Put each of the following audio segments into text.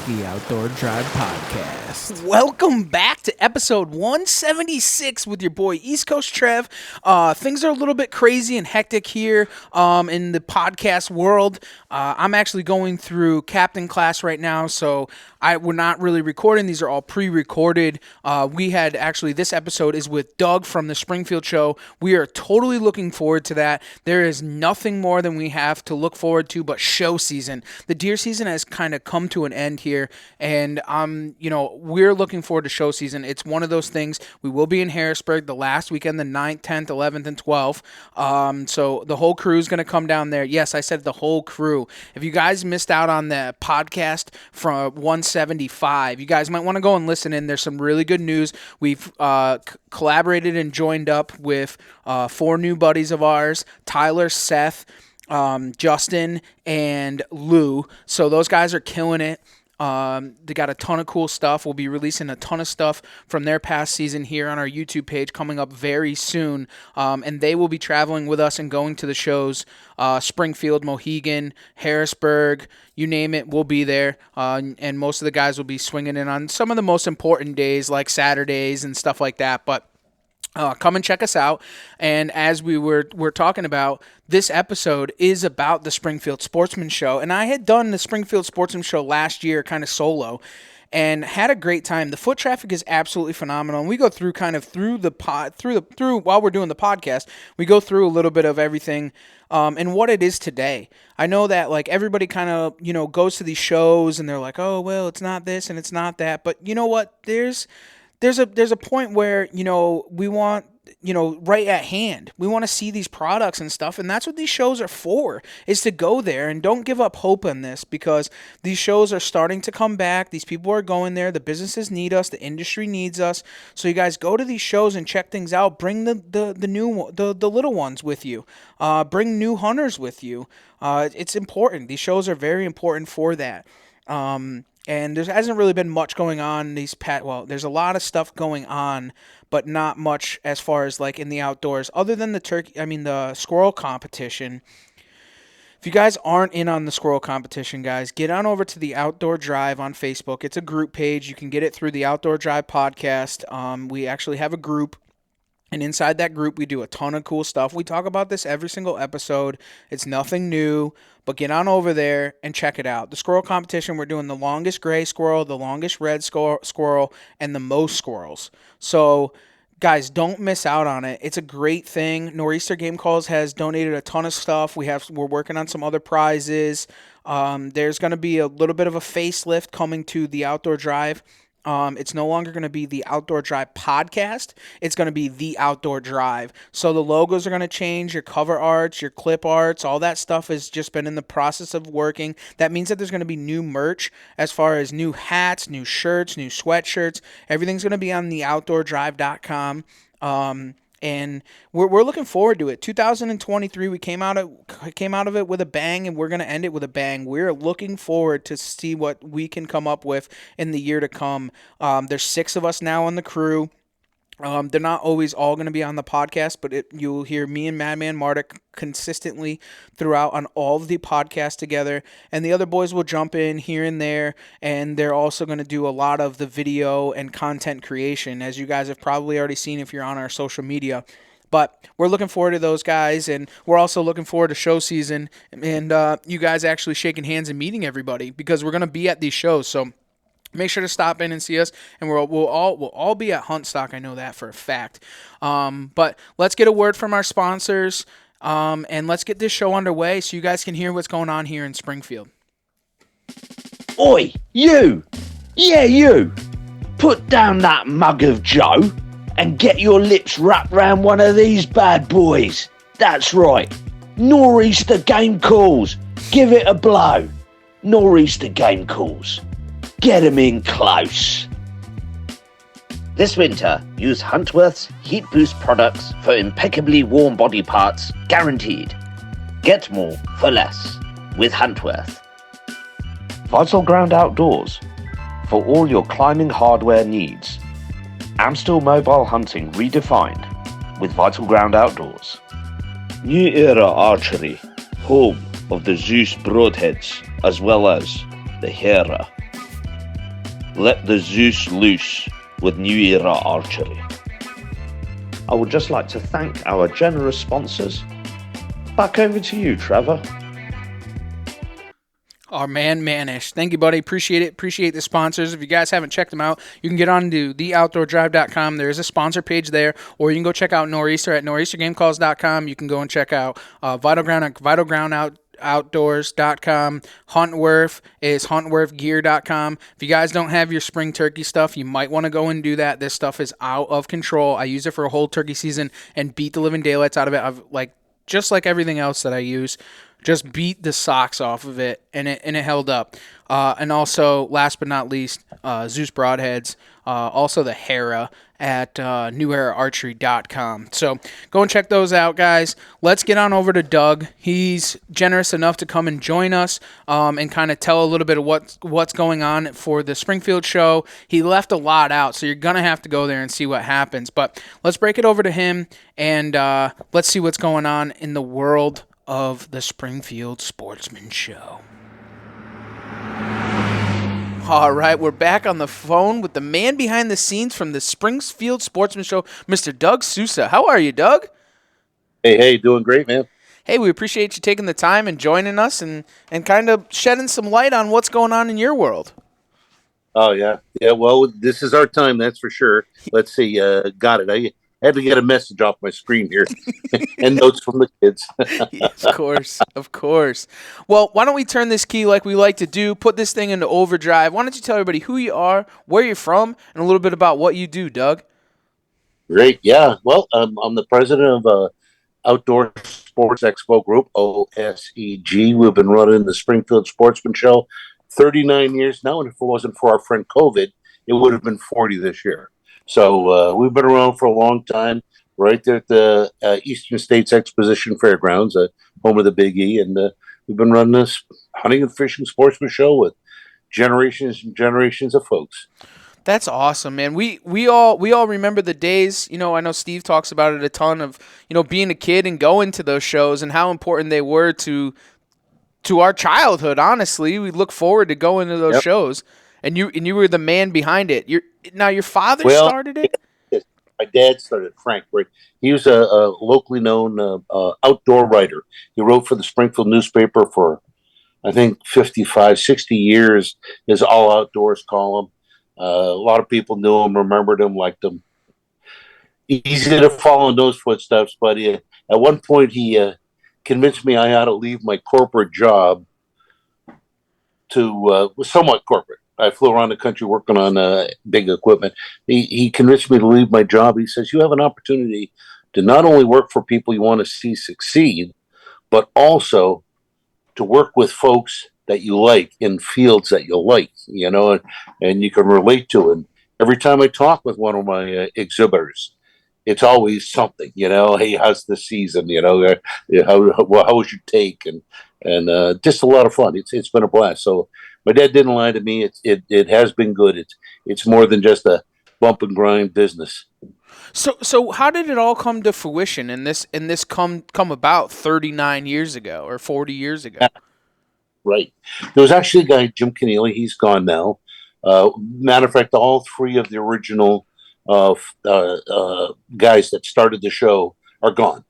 the Outdoor Drive Podcast. Welcome back to episode 176 with your boy East Coast Trev. Things are a little bit crazy and hectic here in the podcast world. I'm actually going through captain class right now, so we're not really recording. These are all pre-recorded. We had actually, this episode is with Doug from the Springfield show. We are totally looking forward to that. There is nothing more than we have to look forward to but show season. The deer season has kind of come to an end here, and we're looking forward to show season. It's one of those things. We will be in Harrisburg the last weekend, the 9th, 10th, 11th, and 12th. So the whole crew is going to come down there. Yes, I said the whole crew. If you guys missed out on the podcast from 175, you guys might want to go and listen in. There's some really good news. We've collaborated and joined up with 4 new buddies of ours, Tyler, Seth, Justin, and Lou. So those guys are killing it. They got a ton of cool stuff. We'll be releasing a ton of stuff from their past season here on our YouTube page coming up very soon. And they will be traveling with us and going to the shows, Springfield, Mohegan, Harrisburg, you name it, we'll be there. And most of the guys will be swinging in on some of the most important days like Saturdays and stuff like that. But come and check us out. And as we're talking about, this episode is about the Springfield Sportsman show. And I had done the Springfield Sportsman show last year kind of solo and had a great time. The foot traffic is absolutely phenomenal. And we go through while we're doing the podcast, we go through a little bit of everything and what it is today. I know that like everybody kind of, goes to these shows and they're like, oh, well, it's not this and it's not that. But you know what? There's a point where, we want, right at hand. We want to see these products and stuff, and that's what these shows are for, is to go there. And don't give up hope on this, because these shows are starting to come back. These people are going there. The businesses need us. The industry needs us. So you guys go to these shows and check things out. Bring the little ones with you. Bring new hunters with you. It's important. These shows are very important for that. And there hasn't really been much going on there's a lot of stuff going on, but not much as far as like in the outdoors, other than the squirrel competition. If you guys aren't in on the squirrel competition, guys, get on over to the Outdoor Drive on Facebook. It's a group page. You can get it through the Outdoor Drive podcast. We actually have a group. And inside that group, we do a ton of cool stuff. We talk about this every single episode. It's nothing new, but get on over there and check it out. The squirrel competition, we're doing the longest gray squirrel, the longest red squirrel, and the most squirrels. So, guys, don't miss out on it. It's a great thing. Nor'easter Game Calls has donated a ton of stuff. We're working on some other prizes. There's going to be a little bit of a facelift coming to the Outdoor Drive. It's no longer going to be the Outdoor Drive podcast. It's going to be the Outdoor Drive. So the logos are going to change, your cover arts, your clip arts, all that stuff has just been in the process of working. That means that there's going to be new merch as far as new hats, new shirts, new sweatshirts. Everything's going to be on the outdoordrive.com. And we're looking forward to it. 2023, we came out of it with a bang, and we're going to end it with a bang. We're looking forward to see what we can come up with in the year to come. There's 6 of us now on the crew. They're not always all going to be on the podcast, but you'll hear me and Madman Martic consistently throughout on all of the podcasts together, and the other boys will jump in here and there, and they're also going to do a lot of the video and content creation, as you guys have probably already seen if you're on our social media. But we're looking forward to those guys, and we're also looking forward to show season, and you guys actually shaking hands and meeting everybody, because we're going to be at these shows, so make sure to stop in and see us, and we'll all be at Hunt Stock. I know that for a fact. But let's get a word from our sponsors, and let's get this show underway so you guys can hear what's going on here in Springfield. Oi, you! Yeah, you! Put down that mug of Joe and get your lips wrapped round one of these bad boys. That's right. Nor'easter Game Calls. Give it a blow. Nor'easter Game Calls. Get 'em in close. This winter, use Huntworth's Heat Boost products for impeccably warm body parts, guaranteed. Get more for less with Huntworth. Vital Ground Outdoors. For all your climbing hardware needs. Amstel Mobile Hunting redefined with Vital Ground Outdoors. New Era Archery, home of the Zeus Broadheads as well as the Hera. Let the Zeus loose with New Era Archery. I would just like to thank our generous sponsors. Back over to you, Trevor. Our man Manish. Thank you, buddy. Appreciate it. Appreciate the sponsors. If you guys haven't checked them out, you can get on to theoutdoordrive.com. There is a sponsor page there, or you can go check out Nor'easter at nor'eastergamecalls.com. You can go and check out Vital Ground at vitalgroundoutdoors.com. Huntworth is huntworthgear.com. If you guys don't have your spring turkey stuff, you might want to go and do that. This stuff is out of control. I use it for a whole turkey season and beat the living daylights out of it. Just like everything else that I use, just beat the socks off of it, and it held up. And also, last but not least, Zeus Broadheads, also the Hera at neweraarchery.com. So go and check those out, guys. Let's get on over to Doug. He's generous enough to come and join us and kind of tell a little bit of what's going on for the Springfield show. He left a lot out, so you're going to have to go there and see what happens. But let's break it over to him, and let's see what's going on in the world of the Springfield Sportsman show. All right, we're back on the phone with the man behind the scenes from the Springfield Sportsman show, Mr. Doug Sousa. How are you, Doug? Hey, doing great, man. Hey, we appreciate you taking the time and joining us and kind of shedding some light on what's going on in your world. Oh, yeah. Yeah, well, this is our time, that's for sure. Let's see. Got it. I had to get a message off my screen here and notes from the kids. Of course, of course. Well, why don't we turn this key like we like to do, put this thing into overdrive. Why don't you tell everybody who you are, where you're from, and a little bit about what you do, Doug? Great. Yeah. Well, I'm the president of Outdoor Sports Expo Group, OSEG. We've been running the Springfield Sportsman Show 39 years now, and if it wasn't for our friend COVID, it would have been 40 this year. So we've been around for a long time, right there at the Eastern States Exposition Fairgrounds, home of the Big E, and we've been running this hunting and fishing sportsman show with generations and generations of folks. That's awesome, man. We all remember the days. I know Steve talks about it a ton of being a kid and going to those shows and how important they were to our childhood. Honestly, we look forward to going to those shows, and you were the man behind it. Your father started it? My dad started, Frank. Right? He was a locally known outdoor writer. He wrote for the Springfield newspaper for, I think, 55, 60 years, his all outdoors column. A lot of people knew him, remembered him, liked him. Easy to follow in those footsteps, but at one point he convinced me I ought to leave my corporate job to somewhat corporate. I flew around the country working on big equipment. He convinced me to leave my job. He says, you have an opportunity to not only work for people you want to see succeed, but also to work with folks that you like in fields that you like, and you can relate to. And every time I talk with one of my exhibitors, it's always something, hey, how's the season? How was your take? And just a lot of fun. It's been a blast. So my dad didn't lie to me. It has been good. It's more than just a bump and grind business. So how did it all come to fruition and this come about 39 years ago or 40 years ago? Right. There was actually a guy, Jim Keneally. He's gone now. Matter of fact, all three of the original guys that started the show are gone.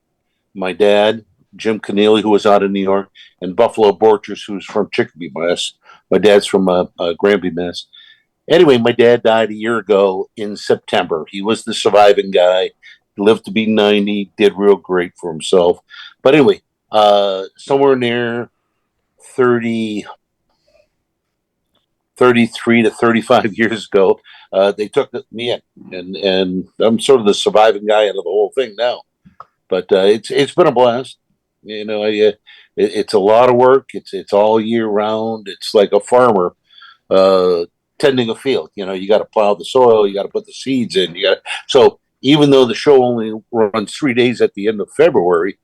My dad, Jim Keneally, who was out of New York, and Buffalo Borchers, who's from Chicopee, Mass. My dad's from Granby, Mass. Anyway, my dad died a year ago in September. He was the surviving guy. He lived to be 90, did real great for himself. But anyway, somewhere near 33 to 35 years ago, they took me in, and I'm sort of the surviving guy out of the whole thing now. But it's been a blast. It's a lot of work. It's all year round. It's like a farmer tending a field. You got to plow the soil. You got to put the seeds in. So even though the show only runs 3 days at the end of February,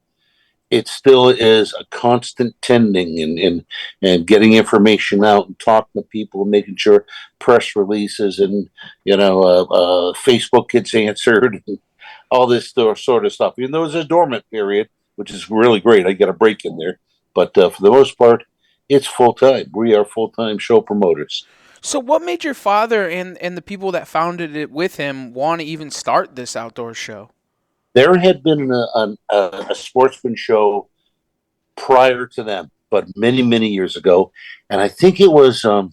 it still is a constant tending and getting information out and talking to people and making sure press releases and Facebook gets answered and all this sort of stuff. There was a dormant period, which is really great. I get a break in there, but for the most part, It's full time. We are full time show promoters. So, what made your father and the people that founded it with him want to even start this outdoor show? There had been a Sportsman show prior to them, but many, many years ago, and I think it was a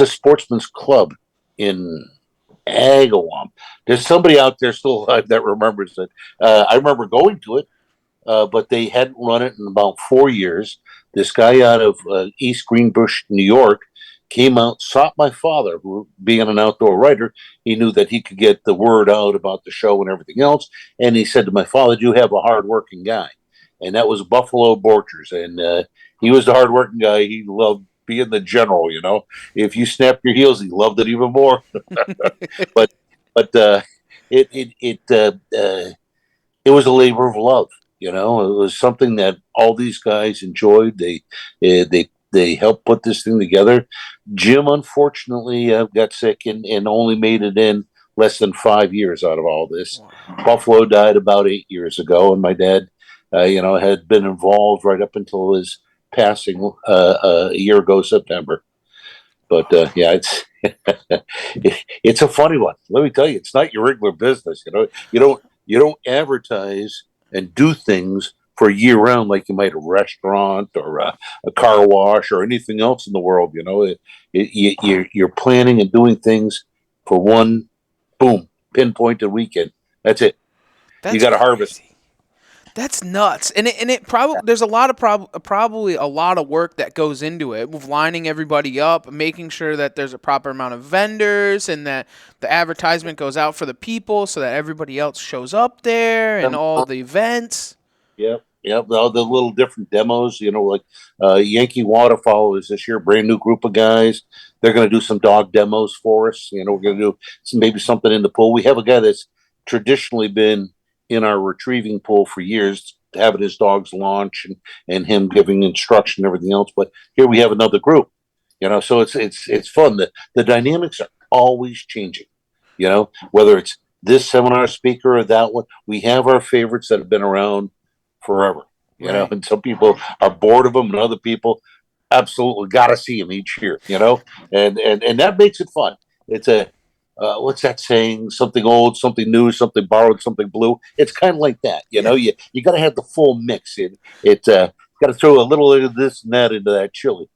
Sportsman's Club in Agawam. There's somebody out there still alive that remembers it. I remember going to it, but they hadn't run it in about 4 years. This guy out of East Greenbush, New York, came out, sought my father, who, being an outdoor writer, he knew that he could get the word out about the show and everything else. And he said to my father, "You have a hardworking guy," and that was Buffalo Borchers, and he was the hardworking guy. He loved being the general. If you snapped your heels, he loved it even more. but it it it it was a labor of love. It was something that all these guys enjoyed. They helped put this thing together. Jim, unfortunately, got sick and only made it in less than 5 years out of all this. Wow. Buffalo died about 8 years ago, and my dad, had been involved right up until his passing a year ago, September. But yeah, it's a funny one. Let me tell you, it's not your regular business. You don't advertise and do things for year round like you might a restaurant or a car wash or anything else in the world. You're planning and doing things for one, boom, pinpointed weekend. That's it. You got to harvest. That's nuts, and it probably there's a lot of probably a lot of work that goes into it, with lining everybody up, making sure that there's a proper amount of vendors, and that the advertisement goes out for the people so that everybody else shows up there, and all the events. Yep. All the little different demos, like Yankee Waterfowl is this year, brand new group of guys. They're going to do some dog demos for us. We're going to do maybe something in the pool. We have a guy that's traditionally been in our retrieving pool for years, having his dogs launch and him giving instruction and everything else. But here we have another group, so it's fun. The dynamics are always changing, whether it's this seminar speaker or that one. We have our favorites that have been around forever, right. And some people are bored of them, and other people absolutely got to see them each year, and that makes it fun. It's a what's that saying? Something old, something new, something borrowed, something blue. It's kind of like that, you got to have the full mix. Got to throw a little of this and that into that chili.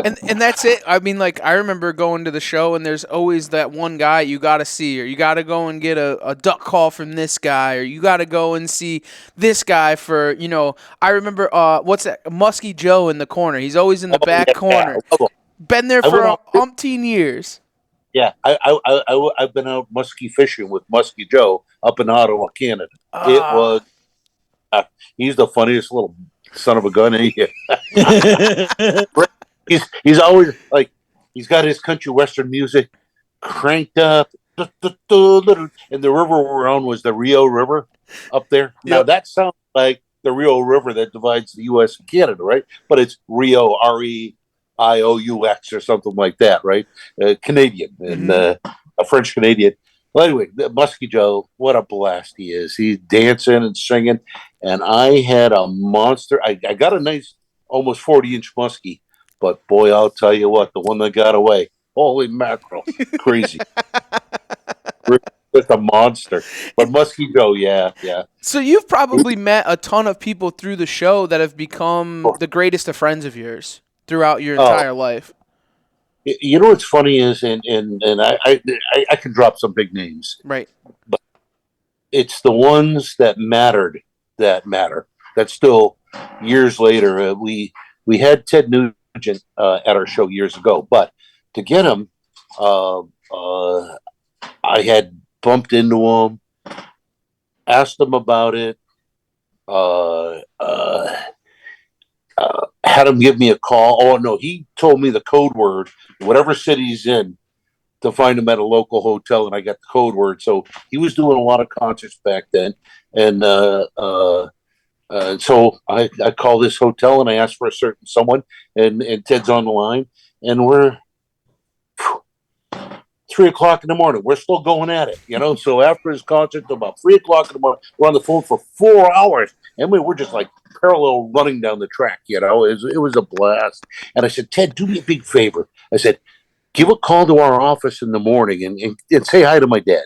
and that's it. I mean, like, I remember going to the show, and there's always that one guy you got to see, or you got to go and get a duck call from this guy, or you got to go and see this guy for, I remember, what's that? Muskie Joe in the corner. He's always in the back corner. Been there for umpteen years. Yeah, I've been out muskie fishing with Muskie Joe up in Ottawa, Canada. It was he's the funniest little son of a gun. He's always like, he's got his country western music cranked up, and the river we're on was the Rio River up there. Yep. Now that sounds like the Rio River that divides the U.S. and Canada, right? But it's Rio, REIOUX or something like that, right? Canadian and a French Canadian. Well, anyway, Muskie Joe, what a blast he is. He's dancing and singing, and I had a monster. I got a nice, almost 40-inch muskie, but boy, I'll tell you what, the one that got away, holy mackerel, crazy. Just a monster. But Muskie Joe, yeah. So you've probably met a ton of people through the show that have become the greatest of friends of yours throughout your entire life. What's funny is, and I can drop some big names, right? But it's the ones that mattered that matter. That still years later, we had Ted Nugent at our show years ago, but to get him, I had bumped into him, asked him about it, had him give me a call. Oh no, he told me the code word, whatever city he's in, to find him at a local hotel, and I got the code word. So he was doing a lot of concerts back then, and so I called this hotel and I asked for a certain someone, and Ted's on the line, and we're 3:00 in the morning. We're still going at it, you know. So after his concert, till about 3:00 in the morning, we're on the phone for 4 hours, and we were just like parallel running down the track, you know. It was a blast. And I said, Ted, do me a big favor. I said, give a call to our office in the morning and say hi to my dad.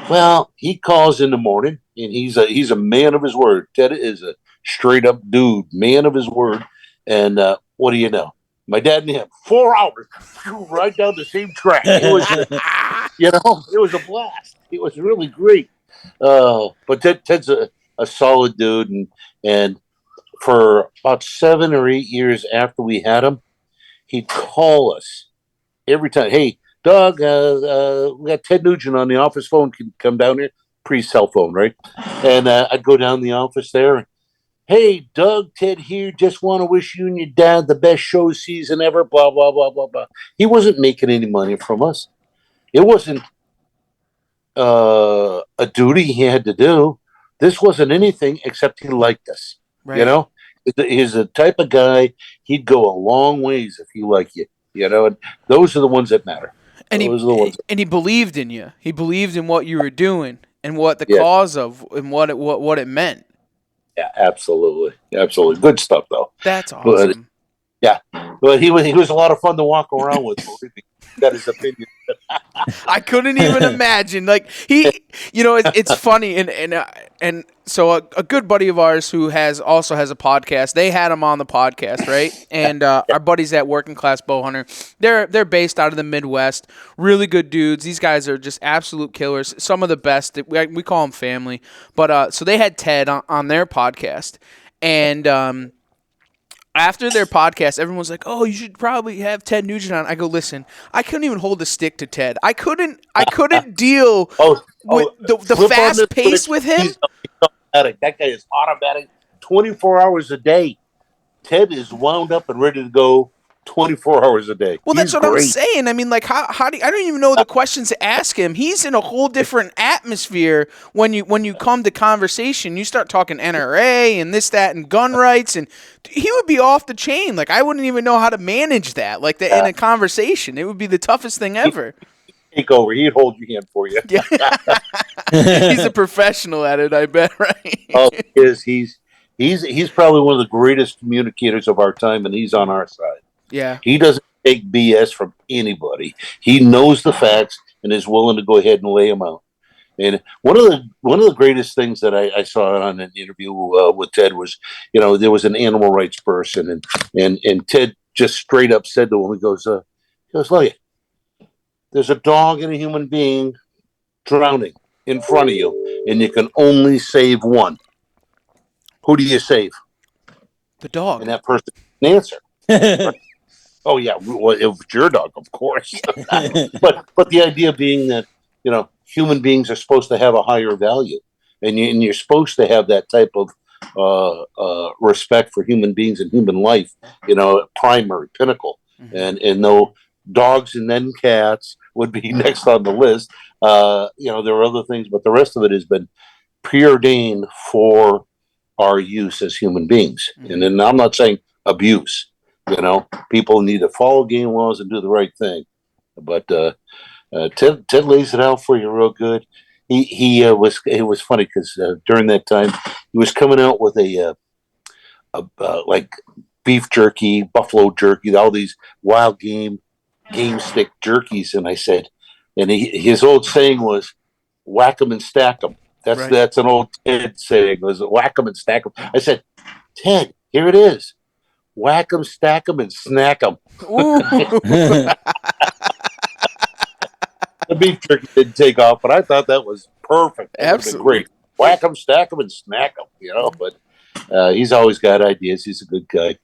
Well, he calls in the morning, and he's a man of his word. Ted is a straight up dude, man of his word. And what do you know? My dad and him, 4 hours, right down the same track. It was, you know, it was a blast. It was really great. But Ted's a solid dude, and for about 7 or 8 years after we had him, he'd call us every time. Hey, Doug, we got Ted Nugent on the office phone. Can you come down here? Pre-cell phone, right? And I'd go down the office there. And, hey, Doug, Ted here. Just want to wish you and your dad the best show season ever. Blah blah blah blah blah. He wasn't making any money from us. It wasn't a duty he had to do. This wasn't anything except he liked us. Right. You know, he's the type of guy. He'd go a long ways if he liked you. You know, and those are the ones that matter. And he believed in you. He believed in what you were doing and what the cause of and what it meant. Yeah, absolutely, absolutely. Good stuff though. That's awesome. But he was a lot of fun to walk around with. Got his opinion. I couldn't even imagine. Like it's funny and so a good buddy of ours who also has a podcast. They had him on the podcast, right? And our buddies at Working Class Bowhunter, they're based out of the Midwest. Really good dudes. These guys are just absolute killers. Some of the best. We call them family. But so they had Ted on their podcast, and after their podcast, everyone's like, "Oh, you should probably have Ted Nugent on." I go, "Listen, I couldn't even hold a stick to Ted. I couldn't deal with the fast pace with him." He's automatic. That guy is automatic. 24 hours a day. Ted is wound up and ready to go 24 hours a day. Well, that's what I'm saying. I mean, like, how do I don't even know the questions to ask him. He's in a whole different atmosphere when you come to conversation. You start talking NRA and this, that, and gun rights, and he would be off the chain. Like, I wouldn't even know how to manage that. Like, in a conversation, it would be the toughest thing ever. Take over. He'd hold your hand for you. Yeah. He's a professional at it, I bet, right? Oh, he is. He's probably one of the greatest communicators of our time, and he's on our side. Yeah. He doesn't take BS from anybody. He knows the facts and is willing to go ahead and lay them out. And one of the greatest things that I saw on an interview with Ted was, you know, there was an animal rights person, and Ted just straight up said to him, he goes, look, there's a dog and a human being drowning in front of you, and you can only save one. Who do you save? The dog. And that person can answer. Oh yeah, well, it was your dog, of course. but the idea being that, you know, human beings are supposed to have a higher value, and you're supposed to have that type of respect for human beings and human life. You know, primary, pinnacle, and though dogs and then cats would be next on the list. You know, there are other things, but the rest of it has been preordained for our use as human beings. And then I'm not saying abuse. You know, people need to follow game laws and do the right thing. But Ted lays it out for you real good. It was funny because during that time he was coming out with a like beef jerky, buffalo jerky, all these wild game stick jerkies, and I said, and his old saying was, "Whack 'em and stack 'em." That's an old Ted saying. Was whack 'em and stack 'em. I said, Ted, here it is. Whack 'em, stack 'em, and snack 'em. The beef jerky didn't take off, but I thought that was perfect. That absolutely great. Whack 'em, stack 'em, and snack 'em. You know, but he's always got ideas. He's a good guy.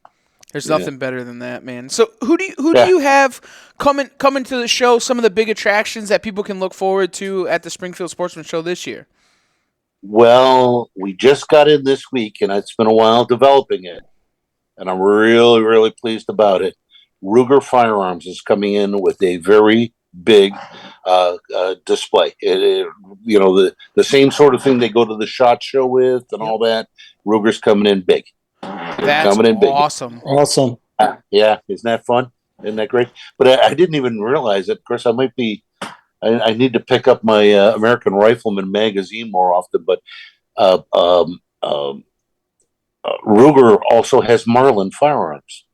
There's nothing better than that, man. So who do you have coming to the show? Some of the big attractions that people can look forward to at the Springfield Sportsman Show this year. Well, we just got in this week, and it's been a while developing it. And I'm really, really pleased about it. Ruger Firearms is coming in with a very big display. You know, the same sort of thing they go to the SHOT Show with and all that. Ruger's coming in big. That's awesome. Awesome. Yeah, isn't that fun? Isn't that great? But I didn't even realize it. Of course, I might be I need to pick up my American Rifleman magazine more often. But uh, um, um, Ruger also has Marlin firearms.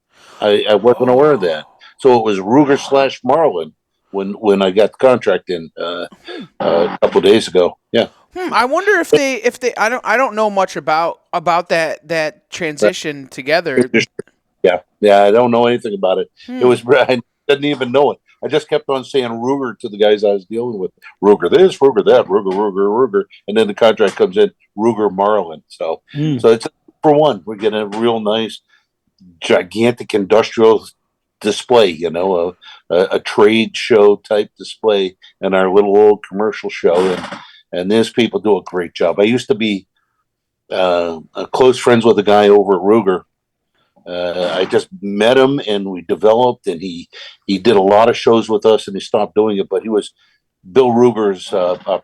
I wasn't aware of that. So it was Ruger slash Marlin when I got the contract in a couple of days ago. Yeah. I wonder if they I don't know much about that transition together. Yeah, yeah. I don't know anything about it. It Hmm. was I didn't even know it. I just kept on saying Ruger to the guys I was dealing with. Ruger this, Ruger that, Ruger, and then the contract comes in Ruger Marlin. So it's for one. We're getting a real nice, gigantic industrial display. A trade show type display in our little old commercial show, and these people do a great job. I used to be close friends with a guy over at Ruger. I just met him and we developed, and he did a lot of shows with us, and he stopped doing it. But he was Bill Ruger's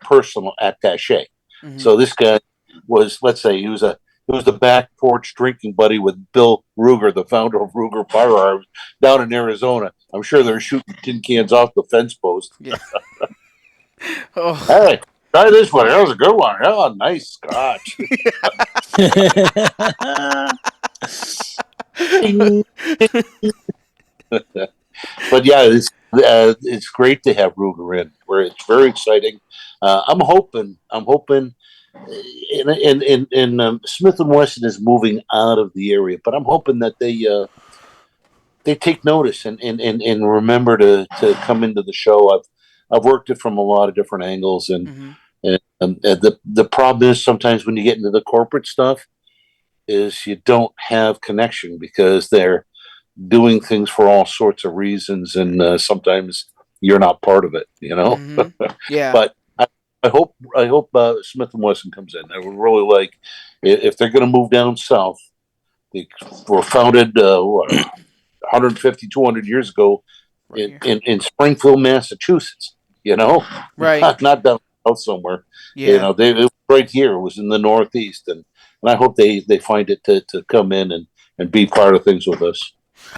personal attaché. Hmm. So this guy was, let's say, he was the back porch drinking buddy with Bill Ruger, the founder of Ruger Firearms, down in Arizona. I'm sure they're shooting tin cans off the fence post. Yeah. Oh. Hey, try this one. That was a good one. Oh, nice scotch. But yeah, it's great to have Ruger in. Where it's very exciting. I'm hoping, and Smith and Wesson is moving out of the area, but I'm hoping that they take notice and remember to come into the show. I've worked it from a lot of different angles, Hmm. and the problem is sometimes when you get into the corporate stuff is you don't have connection because they're doing things for all sorts of reasons, and sometimes you're not part of it. Hmm. Yeah. But I hope Smith and Wesson comes in. I would really like if they're going to move down south. They were founded 150, 200 years ago Right in, here. in, in Springfield, Massachusetts. Right. Not down south somewhere. Yeah. It was right here. It was in the Northeast, and I hope they find it to come in and be part of things with us.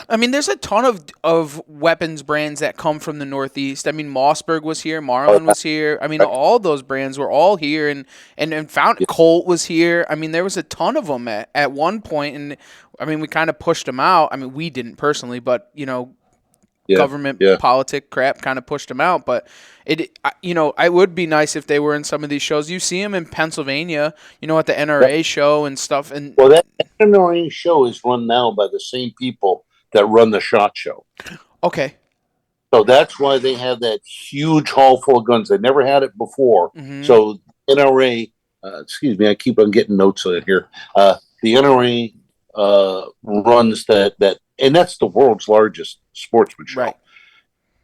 I mean, there's a ton of weapons brands that come from the Northeast. I mean, Mossberg was here, Marlin was here. I mean, all those brands were all here, and found Colt was here. I mean, there was a ton of them at one point, and I mean, we kind of pushed them out. I mean, we didn't personally, but Yeah, government yeah. politic crap kind of pushed them out. But it would be nice if they were in some of these shows. You see them in Pennsylvania, at the NRA show and stuff. And Well, that NRA show is run now by the same people that run the SHOT Show. okay. So that's why they have that huge hall full of guns. They never had it before. Hmm. So NRA, excuse me, I keep on getting notes on it here. The NRA runs that, and that's the world's largest sportsman show. Right.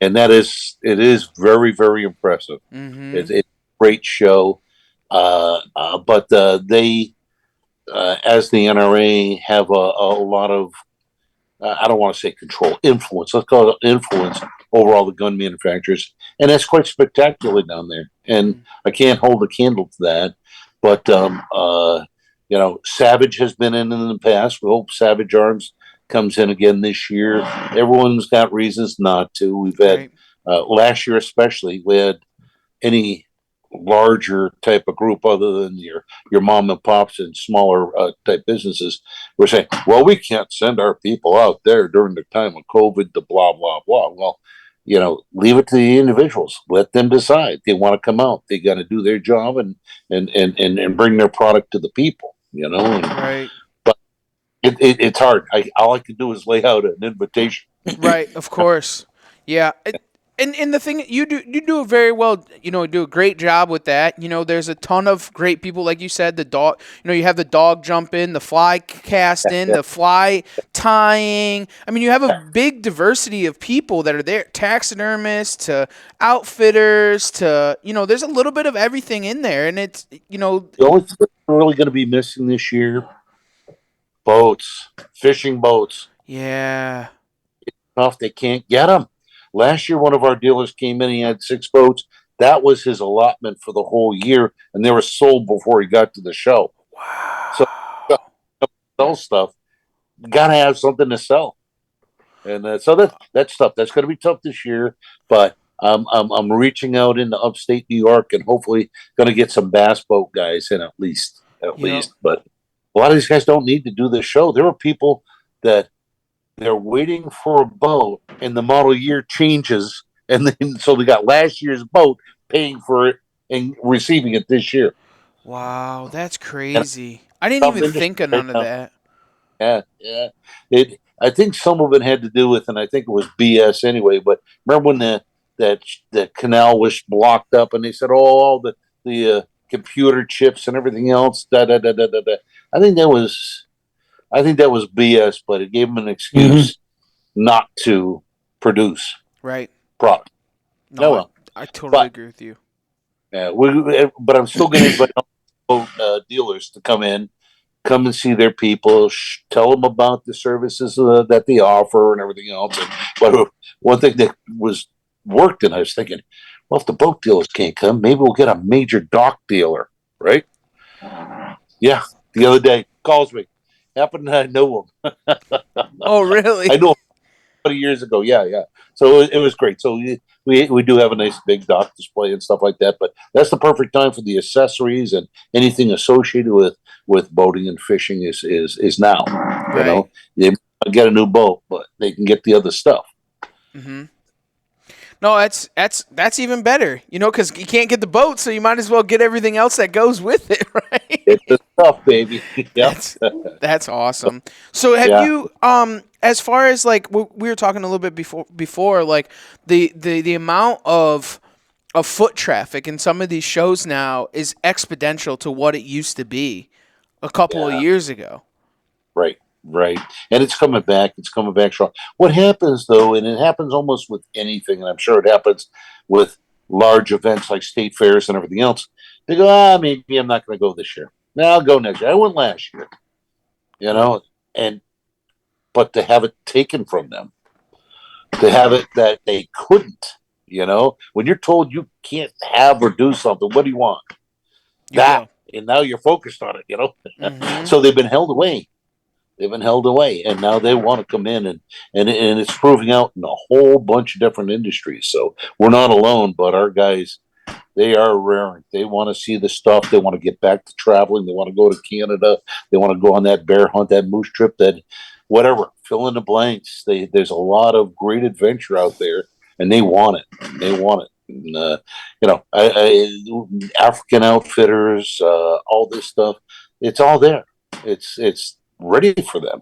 And it is very, very impressive. Hmm. It's a great show. But they, as the NRA, have a lot of, I don't want to say control, influence. Let's call it influence over all the gun manufacturers, and that's quite spectacular down there. And I can't hold a candle to that. But Savage has been in the past. We hope Savage Arms comes in again this year. Everyone's got reasons not to. We've had Right. last year, especially, we had any larger type of group other than your mom and pops and smaller type businesses were saying, well, we can't send our people out there during the time of COVID to blah blah blah. Well, leave it to the individuals. Let them decide. They want to come out. They got to do their job and bring their product to the people. Right. But it's hard. All I can do is lay out an invitation. Right, of course. Yeah. And the thing you do very well, do a great job with that. There's a ton of great people, like you said, the dog, you have the dog jump in, the fly cast in, the fly tying. I mean, you have a big diversity of people that are there, taxidermists to outfitters to, there's a little bit of everything in there. And it's, The only thing we're really going to be missing this year, boats, fishing boats. yeah. Tough. They can't get them. Last year, one of our dealers came in. He had 6 boats. That was his allotment for the whole year, and they were sold before he got to the show. Wow. So, sell stuff. You got to have something to sell, and so that's tough. That's going to be tough this year. But I'm reaching out into upstate New York and hopefully going to get some bass boat guys in at least. But a lot of these guys don't need to do the show. There are people that they're waiting for a boat and the model year changes, and then so they got last year's boat paying for it and receiving it this year. Wow, that's crazy. I didn't even think of none of that. Yeah. I think some of it had to do with, and I think it was BS anyway. But remember when the canal was blocked up, and they said, "Oh, all the computer chips and everything else." Da da da da da da. I think that was BS, but it gave them an excuse not to produce product. No, I totally agree with you. Yeah, but I'm still going to invite dealers to come and see their people, tell them about the services that they offer and everything else. But one thing that worked, and I was thinking, well, if the boat dealers can't come, maybe we'll get a major dock dealer, right? Yeah, the other day calls me. Happened to know him. Oh, really? I know him 20 years ago. Yeah. So it was great. So we do have a nice big dock display and stuff like that. But that's the perfect time for the accessories and anything associated with boating and fishing is now. Right. You know, they might get a new boat, but they can get the other stuff. Mm-hmm. No, that's even better, because you can't get the boat, so you might as well get everything else that goes with it, right? It's the stuff, baby. Yep. That's awesome. So have you, as far as like we were talking a little bit before, like the amount of foot traffic in some of these shows now is exponential to what it used to be a couple of years ago. Right. And it's coming back. It's coming back strong. What happens, though, and it happens almost with anything, and I'm sure it happens with large events like state fairs and everything else, they go, maybe I'm not going to go this year. No, I'll go next year. I went last year. But to have it taken from them, to have it that they couldn't, when you're told you can't have or do something, what do you want? And now you're focused on it, Mm-hmm. So they've been held away. And now they want to come in and it's proving out in a whole bunch of different industries. So we're not alone, but our guys, they are raring. They want to see the stuff. They want to get back to traveling. They want to go to Canada. They want to go on that bear hunt, that moose trip, that whatever. Fill in the blanks. There's a lot of great adventure out there, and they want it. And, African outfitters, all this stuff. It's all there. It's ready for them.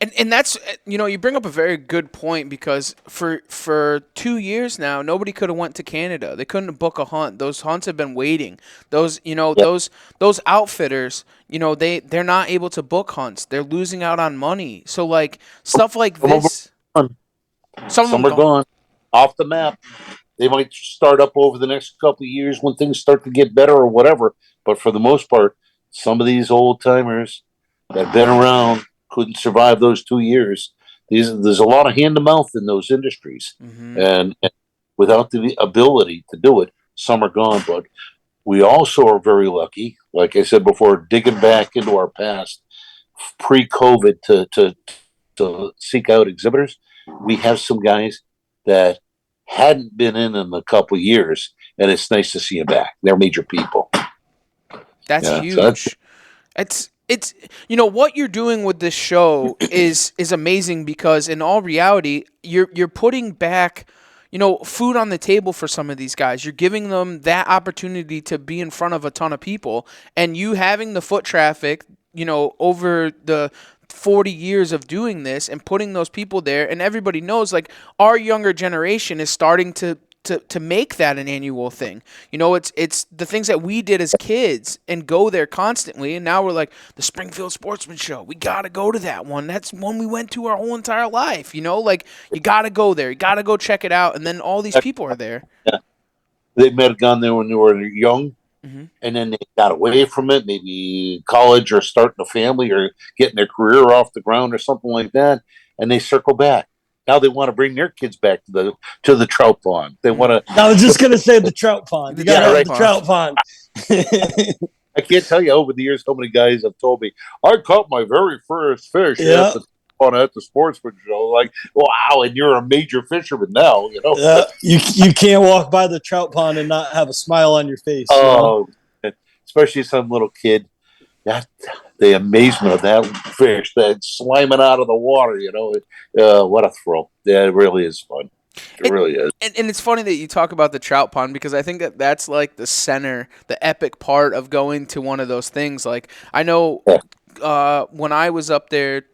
And that's, you bring up a very good point, because for 2 years now, nobody could have went to Canada. They couldn't book a hunt. Those hunts have been waiting. Those those outfitters, they're not able to book hunts. They're losing out on money. So like stuff like this, some are gone off the map. They might start up over the next couple of years when things start to get better or whatever. But for the most part, some of these old timers that have been around couldn't survive those 2 years. There's a lot of hand to mouth in those industries, and without the ability to do it, some are gone. But we also are very lucky, like I said before, digging back into our past, pre-COVID, to seek out exhibitors. We have some guys that hadn't been in a couple of years, and it's nice to see them back. They're major people. That's huge. It's what you're doing with this show is amazing, because in all reality, you're putting back food on the table for some of these guys. You're giving them that opportunity to be in front of a ton of people, and you having the foot traffic over the 40 years of doing this and putting those people there, and everybody knows, like, our younger generation is starting to make that an annual thing. It's the things that we did as kids and go there constantly, and now we're like, the Springfield Sportsman show, we gotta go to that one. That's one we went to our whole entire life. Like, you gotta go there, you gotta go check it out, and then all these people are there. Yeah. They might have gone there when they were young, and then they got away from it, maybe college or starting a family or getting their career off the ground or something like that, and they circle back. Now they want to bring their kids back to the trout pond. They want to. I was just going to say the trout pond. You got to have the trout pond. I can't tell you over the years how many guys have told me, I caught my very first fish at the fun at the Sportsman show. Like, wow, and you're a major fisherman now, you know. You can't walk by the trout pond and not have a smile on your face. Oh, especially some little kid. That the amazement of that fish that sliming out of the water, you know. What a thrill! Yeah, it really is fun. It really is. And it's funny that you talk about the trout pond because I think that that's like the center, the epic part of going to one of those things. Like I know when I was up there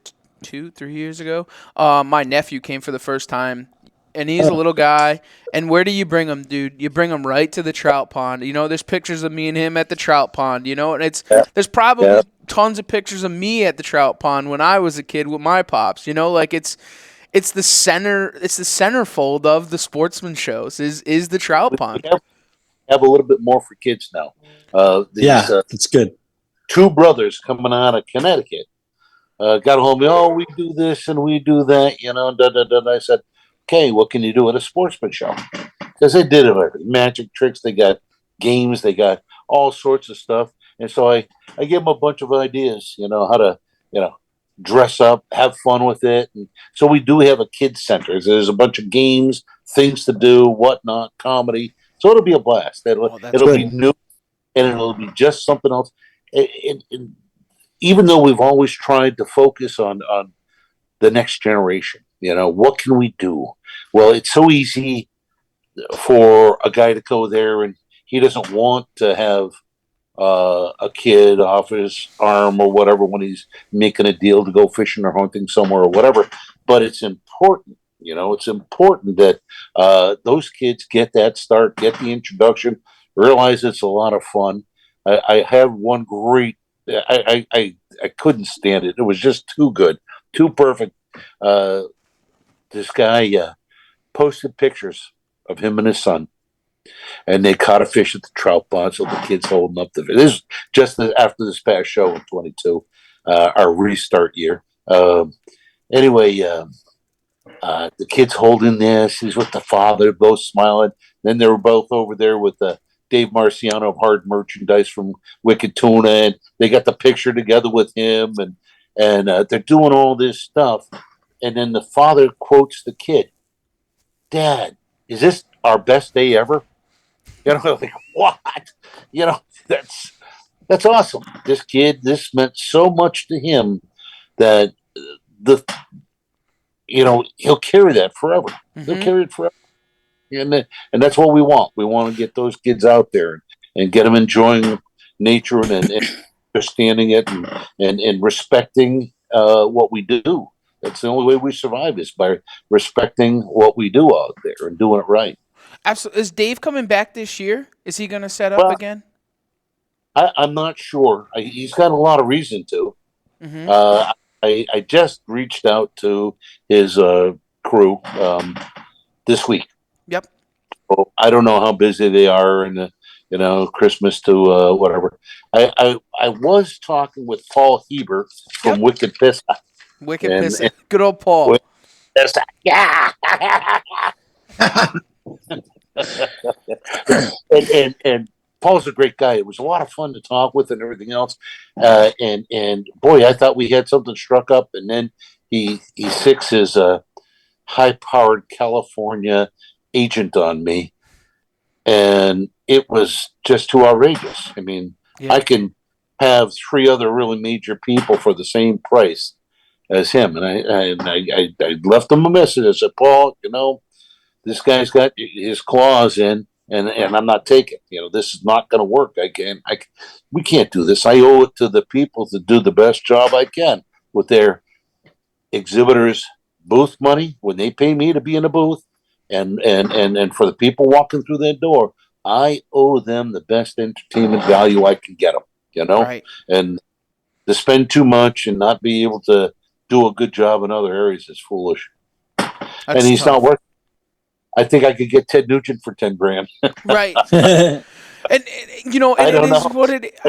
2-3 years ago, my nephew came for the first time. And he's a little guy. And where do you bring him, dude? You bring him right to the trout pond. You know, there's pictures of me and him at the trout pond. You know, and there's probably tons of pictures of me at the trout pond when I was a kid with my pops. You know, like it's the centerfold of the Sportsman shows is the trout pond. We have a little bit more for kids now. It's good. Two brothers coming out of Connecticut got home. Oh, we do this and we do that. You know, I said, okay, what can you do at a Sportsman show? Because they did everything. Magic tricks, they got games, they got all sorts of stuff. And so I give them a bunch of ideas, you know, how to, you know, dress up, have fun with it. And so we do have a kids center. There's a bunch of games, things to do, whatnot, comedy. So it'll be a blast. It'll be new, and it'll be just something else. And even though we've always tried to focus on the next generation, you know, what can we do? Well, it's so easy for a guy to go there and he doesn't want to have a kid off his arm or whatever when he's making a deal to go fishing or hunting somewhere or whatever. But it's important, you know, it's important that those kids get that start, get the introduction, realize it's a lot of fun. I have one great, I couldn't stand it. It was just too good, too perfect. This guy posted pictures of him and his son, and they caught a fish at the trout pond. So the kid's holding up the fish. This is just after this past show in 22, our restart year. Anyway, the kid's holding this. He's with the father, both smiling. Then they were both over there with Dave Marciano of Hard Merchandise from Wicked Tuna, and they got the picture together with him, and they're doing all this stuff. And then the father quotes the kid, "Dad, is this our best day ever?" You know, like, what? You know, that's awesome. This meant so much to him that he'll carry that forever. Mm-hmm. He'll carry it forever. And that's what we want. We want to get those kids out there and get them enjoying nature and understanding it and respecting what we do. That's the only way we survive is by respecting what we do out there and doing it right. Absolutely. Is Dave coming back this year? Is he going to set up again? I'm not sure. He's got a lot of reason to. Mm-hmm. I just reached out to his crew this week. Yep. So I don't know how busy they are and Christmas to whatever. I was talking with Paul Heber from Wicked Piss. Wicked Piss. Good old Paul. Yeah. and Paul's a great guy. It was a lot of fun to talk with and everything else. And boy, I thought we had something struck up. And then he sicks his high-powered California agent on me, and it was just too outrageous. I mean, I can have 3 other really major people for the same price as him, and I left him a message. I said, Paul, this guy's got his claws in, and I'm not taking. This is not going to work. We can't do this. I owe it to the people to do the best job I can with their exhibitors' booth money when they pay me to be in a booth, and for the people walking through that door, I owe them the best entertainment value I can get them. Right. And to spend too much and not be able to do a good job in other areas is foolish. And he's not working. I think I could get Ted Nugent for $10,000. Right. and it is what it.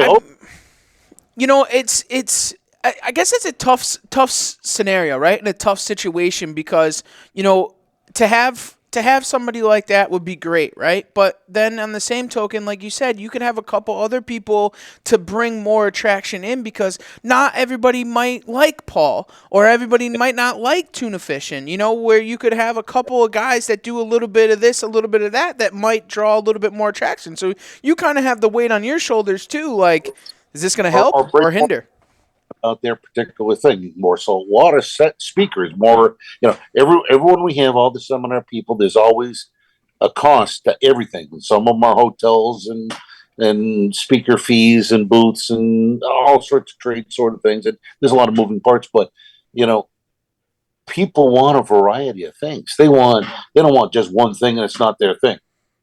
I guess it's a tough scenario, right? And a tough situation because to have to have somebody like that would be great, right? But then on the same token, like you said, you could have a couple other people to bring more attraction in, because not everybody might like Paul, or everybody might not like tuna fishing, where you could have a couple of guys that do a little bit of this, a little bit of that might draw a little bit more attraction. So you kind of have the weight on your shoulders too. Like, is this going to help or hinder? Out their particular thing more. So a lot of set speakers, more, everyone we have, all the seminar people, there's always a cost to everything. Some of them are hotels and speaker fees and booths and all sorts of trade sort of things. And there's a lot of moving parts, but people want a variety of things. They don't want just one thing and it's not their thing.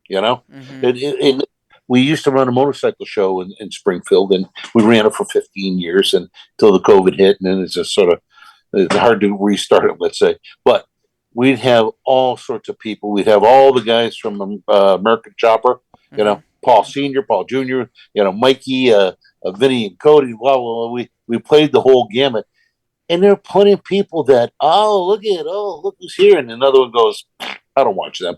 Mm-hmm. We used to run a motorcycle show in Springfield, and we ran it for 15 years until the COVID hit, and then it's just sort of hard to restart it, let's say. But we'd have all sorts of people. We'd have all the guys from American Chopper, mm-hmm. Paul Sr., Paul Jr., Mikey, Vinny, and Cody. Blah, blah, blah. We played the whole gamut. And there are plenty of people that, look who's here. And another one goes, I don't watch them,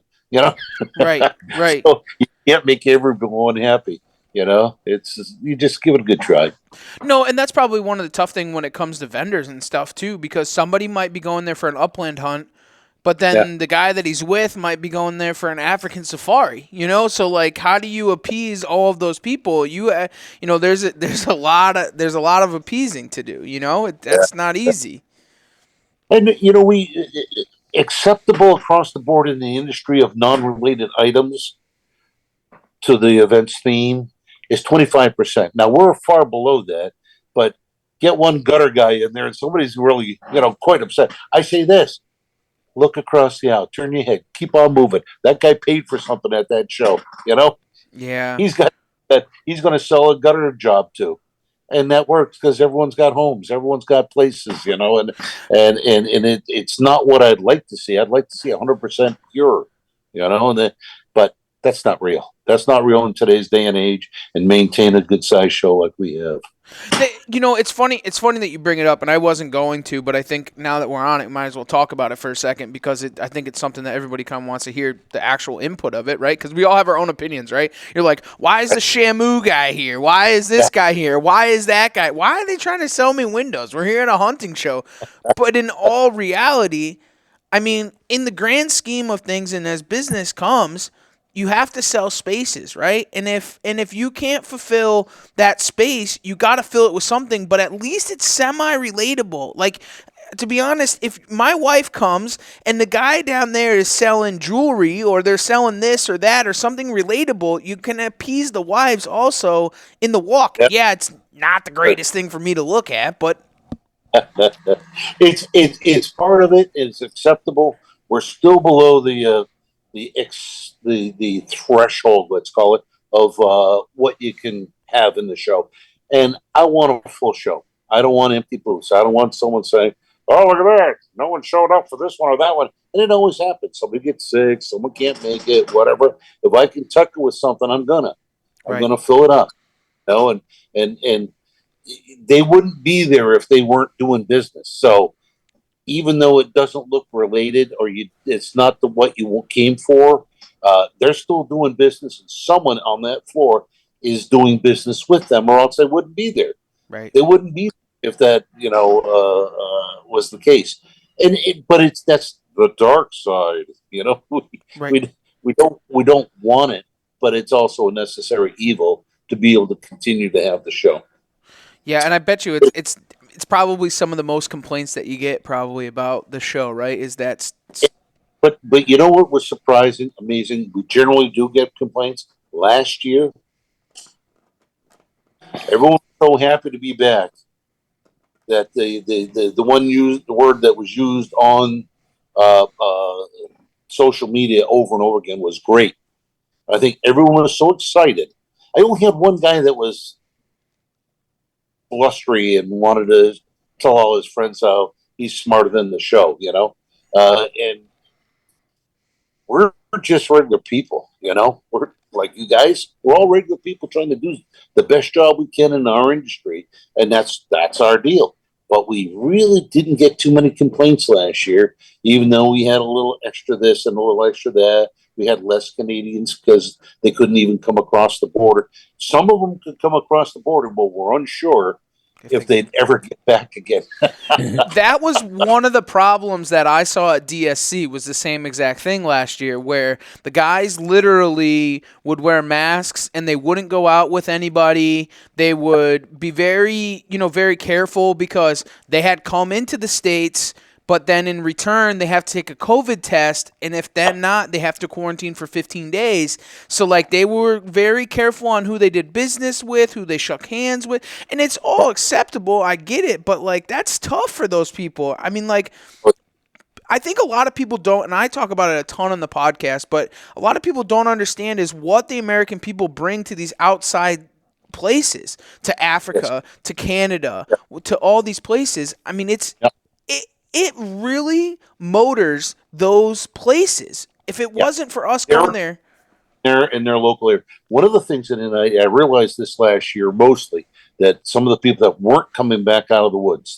Right. So you can't make everyone happy. It's you just give it a good try. No, and that's probably one of the tough things when it comes to vendors and stuff too, because somebody might be going there for an upland hunt, but then the guy that he's with might be going there for an African safari. So like, how do you appease all of those people? There's a lot of appeasing to do. That's not easy. And we acceptable across the board in the industry of non-related items to the event's theme is 25%. Now we're far below that, but get one gutter guy in there and somebody's really, quite upset. I say this: look across the aisle, turn your head, keep on moving. That guy paid for something at that show, Yeah. He's got that. He's going to sell a gutter job too. And that works because everyone's got homes, everyone's got places, and it's not what I'd like to see. I'd like to see 100% pure, but that's not real. That's not real in today's day and age, and maintain a good size show like we have. It's funny. It's funny that you bring it up, and I wasn't going to, but I think now that we're on it, we might as well talk about it for a second, because I think it's something that everybody kind of wants to hear the actual input of it, right? Because we all have our own opinions, right? You're like, why is the Shamu guy here? Why is this guy here? Why is that guy? Why are they trying to sell me windows? We're here at a hunting show. But in all reality, I mean, in the grand scheme of things, and as business comes, you have to sell spaces, right? And if you can't fulfill that space, you got to fill it with something, but at least it's semi-relatable. Like, to be honest, if my wife comes and the guy down there is selling jewelry, or they're selling this or that or something relatable, you can appease the wives also in the walk. Yep. Yeah, it's not the greatest thing for me to look at, but it's part of it. It's acceptable. We're still below the threshold, let's call it, of what you can have in the show. And I want a full show. I don't want empty booths. I don't want someone saying, oh, look at that, no one showed up for this one or that one. And it always happens. Somebody gets sick, someone can't make it, whatever. If I can tuck it with something, I'm gonna fill it up. And they wouldn't be there if they weren't doing business. So even though it doesn't look related, or it's not what you came for, they're still doing business, and someone on that floor is doing business with them, or else they wouldn't be there. Right? They wouldn't be if that was the case. But that's the dark side. Right. We don't want it, but it's also a necessary evil to be able to continue to have the show. Yeah, and I bet you it's probably some of the most complaints that you get probably about the show, right? Is that But you know what was surprising, amazing? We generally do get complaints. Last year, everyone was so happy to be back that the word that was used on social media over and over again was great. I think everyone was so excited. I only had one guy that was blustery and wanted to tell all his friends how he's smarter than the show, and we're just regular people, we're like you guys. We're all regular people trying to do the best job we can in our industry, and that's our deal. but we really didn't get too many complaints last year, even though we had a little extra this and a little extra that. We had less Canadians because they couldn't even come across the border. Some of them could come across the border, but we're unsure if they'd ever get back again. That was one of the problems that I saw at DSC was the same exact thing last year, where the guys literally would wear masks and they wouldn't go out with anybody. They would be very, very careful because they had come into the States, but then in return, they have to take a COVID test, and if they're not, they have to quarantine for 15 days. So, they were very careful on who they did business with, who they shook hands with, and it's all acceptable. I get it, but, that's tough for those people. I mean, I think a lot of people don't, and I talk about it a ton on the podcast, but a lot of people don't understand is what the American people bring to these outside places, to Africa, to Canada, to all these places. I mean, it really motors those places. If it wasn't for us going there. In their local area. One of the things that I realized this last year mostly, that some of the people that weren't coming back out of the woods,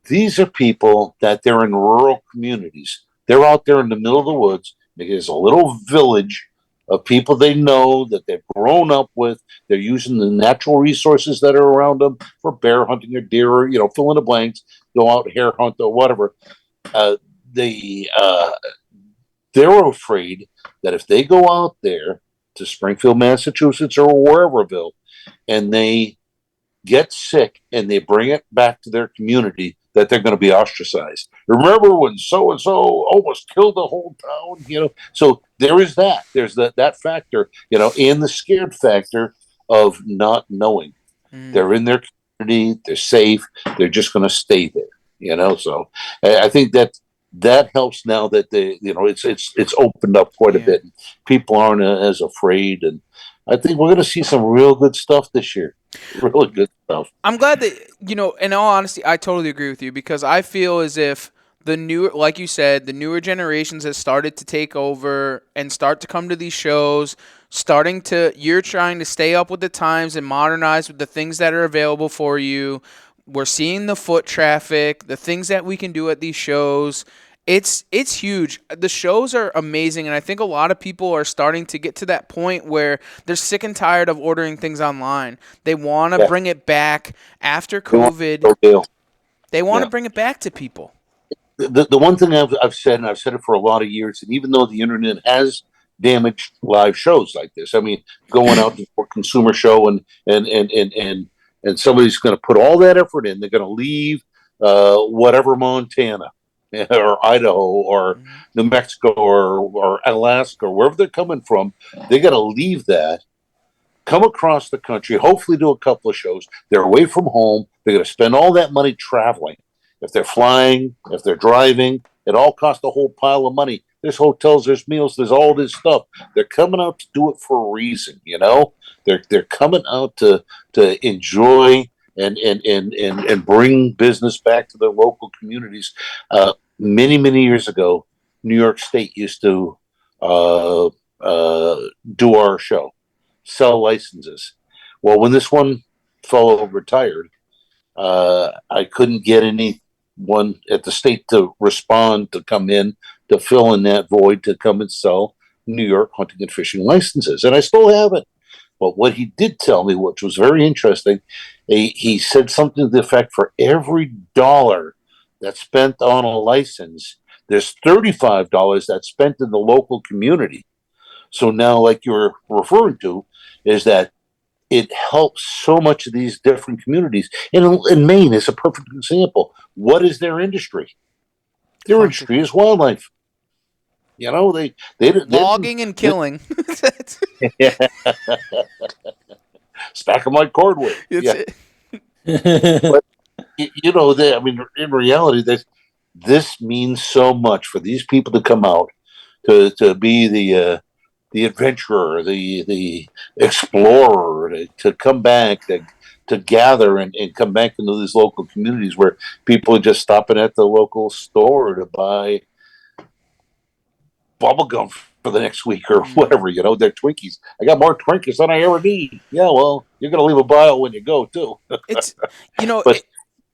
these are people that they're in rural communities. They're out there in the middle of the woods. There's a little village of people they know that they've grown up with. They're using the natural resources that are around them for bear hunting or deer, or, fill in the blanks, go out hare hunt or whatever. They're afraid that if they go out there to Springfield, Massachusetts, or whereverville, and they get sick and they bring it back to their community, that they're going to be ostracized. Remember when so-and-so almost killed the whole town, So there is that. There's that factor, and the scared factor of not knowing. They're in their community. They're safe. They're just going to stay there, So I think that helps now that it's opened up quite a bit. People aren't as afraid, and I think we're going to see some real good stuff this year. Really good stuff. I'm glad that, in all honesty, I totally agree with you, because I feel as if like you said, the newer generations have started to take over and start to come to these shows, you're trying to stay up with the times and modernize with the things that are available for you. We're seeing the foot traffic, the things that we can do at these shows. It's huge. The shows are amazing, and I think a lot of people are starting to get to that point where they're sick and tired of ordering things online. They want to bring it back after COVID. They want to bring it back to people. The one thing I've said, and I've said it for a lot of years, and even though the internet has damaged live shows like this, I mean, going out to a consumer show and somebody's going to put all that effort in, they're going to leave whatever Montana or Idaho or New Mexico or Alaska or wherever they're coming from. They got to leave that, come across the country, hopefully do a couple of shows. They're away from home. They're going to spend all that money traveling. If they're flying, if they're driving, it all costs a whole pile of money. There's hotels, there's meals, there's all this stuff. They're coming out to do it for a reason, They're coming out to enjoy and bring business back to their local communities. Many years ago, New York State used to do our show, sell licenses. Well, when this one fellow retired, I couldn't get anyone at the state to respond to come in to fill in that void to come and sell New York hunting and fishing licenses, and I still haven't. But what he did tell me, which was very interesting, he said something to the effect, for every dollar that's spent on a license, there's $35 that's spent in the local community. So now, like you're referring to, is that it helps so much of these different communities. In Maine is a perfect example. What is their industry? Their industry is wildlife. They logging and killing. Stack them like cordwood. But in reality, this means so much for these people to come out to be the adventurer, the explorer, to come back, to gather and come back into these local communities where people are just stopping at the local store to buy bubblegum for the next week or whatever, they're Twinkies. I got more Twinkies than I ever need. Yeah, well, you're going to leave a bio when you go too. It's,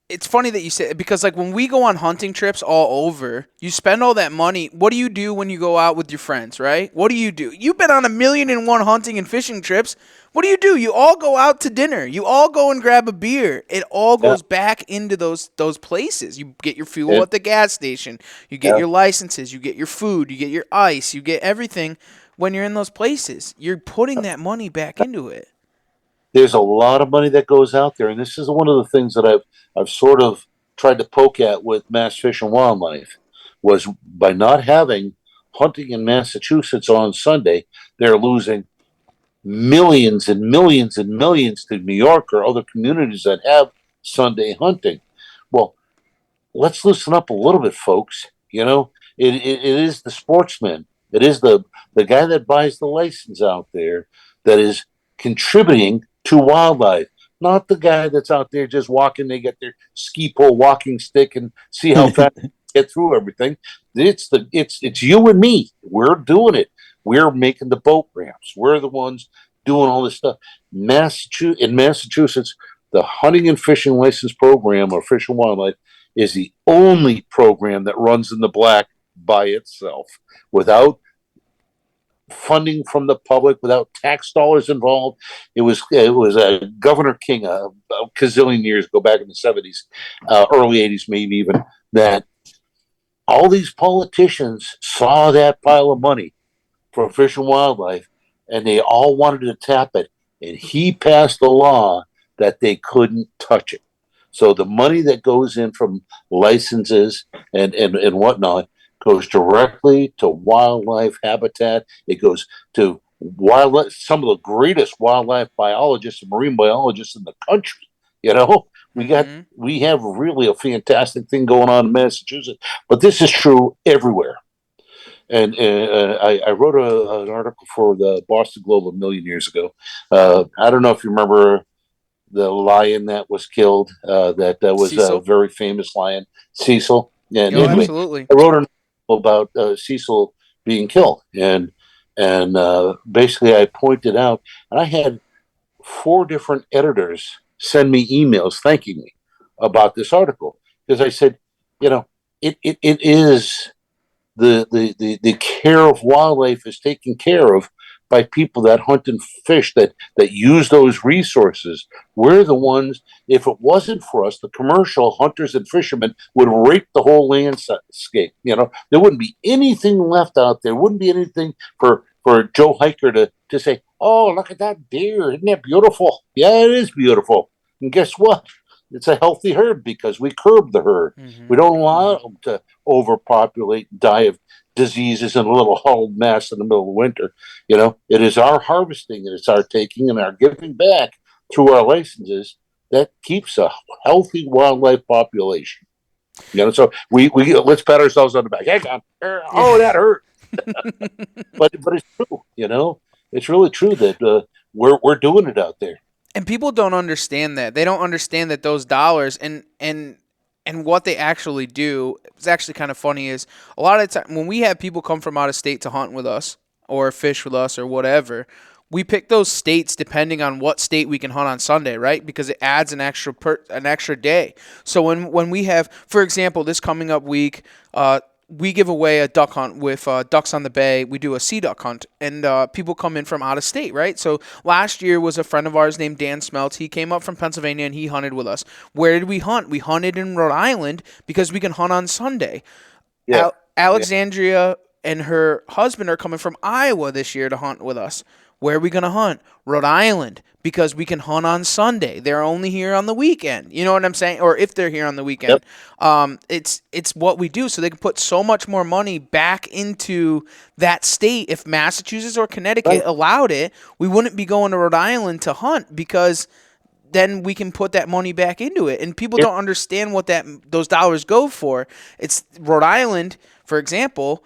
it's funny that you say it because like when we go on hunting trips all over, you spend all that money. What do you do when you go out with your friends, right? What do? You've been on 1,000,001 hunting and fishing trips. What do? You all go out to dinner. You all go and grab a beer. It all goes back into those places. You get your fuel at the gas station. You get your licenses. You get your food. You get your ice. You get everything when you're in those places. You're putting that money back into it. There's a lot of money that goes out there, and this is one of the things that I've sort of tried to poke at with Mass Fish and Wildlife was by not having hunting in Massachusetts on Sunday, they're losing millions and millions and millions to New York or other communities that have Sunday hunting. Well, let's loosen up a little bit, folks. You know, it is the sportsman. It is the guy that buys the license out there that is contributing to wildlife, not the guy that's out there just walking. They get their ski pole walking stick and see how fast they get through everything. It's you and me. We're doing it. We're making the boat ramps. We're the ones doing all this stuff. In Massachusetts, the hunting and fishing license program or Fish and Wildlife is the only program that runs in the black by itself without funding from the public, without tax dollars involved. It was Governor King a gazillion years ago, back in the 70s, early 80s, maybe even, that all these politicians saw that pile of money for Fish and Wildlife, and they all wanted to tap it. And he passed a law that they couldn't touch it. So the money that goes in from licenses and whatnot goes directly to wildlife habitat. It goes to wildlife, some of the greatest wildlife biologists and marine biologists in the country. You know, we have really a fantastic thing going on in Massachusetts, but this is true everywhere. And I wrote an article for the Boston Globe 1,000,000 years ago. I don't know if you remember the lion that was killed. That was Cecil? a very famous lion, Cecil. And Oh, anyway, absolutely. I wrote an article about Cecil being killed, and basically I pointed out, and I had 4 different editors send me emails thanking me about this article because I said, you know, it is. The care of wildlife is taken care of by people that hunt and fish, that use those resources. We're the ones, if it wasn't for us, the commercial hunters and fishermen would rape the whole landscape. You know, there wouldn't be anything left out there. Wouldn't be anything for Joe Hiker to say, oh, look at that deer. Isn't that beautiful? Yeah, it is beautiful. And guess what? It's a healthy herd because we curb the herd. We don't allow them to overpopulate and die of diseases in a little huddled mass in the middle of winter. You know, it is our harvesting and it's our taking and our giving back through our licenses that keeps a healthy wildlife population. You know, so we let's pat ourselves on the back. Hang on. Oh, that hurt. but it's true. You know, it's really true that we're doing it out there. And people don't understand that. They don't understand that those dollars and what they actually do. It's actually kind of funny is a lot of the time when we have people come from out of state to hunt with us or fish with us or whatever, we pick those states depending on what state we can hunt on Sunday, right? Because it adds an extra day. So when we have, for example, this coming up week, we give away a duck hunt with Ducks on the Bay. We do a sea duck hunt, and people come in from out of state, right? So last year was a friend of ours named Dan Smeltz. He came up from Pennsylvania, and he hunted with us. Where did we hunt? We hunted in Rhode Island because we can hunt on Sunday. Yeah. Alexandria and her husband are coming from Iowa this year to hunt with us. Where are we going to hunt? Rhode Island, because we can hunt on Sunday. They're only here on the weekend. You know what I'm saying? Or if they're here on the weekend. Yep. It's what we do. So they can put so much more money back into that state. If Massachusetts or Connecticut allowed it, we wouldn't be going to Rhode Island to hunt because then we can put that money back into it. And people don't understand what those dollars go for. It's Rhode Island, for example.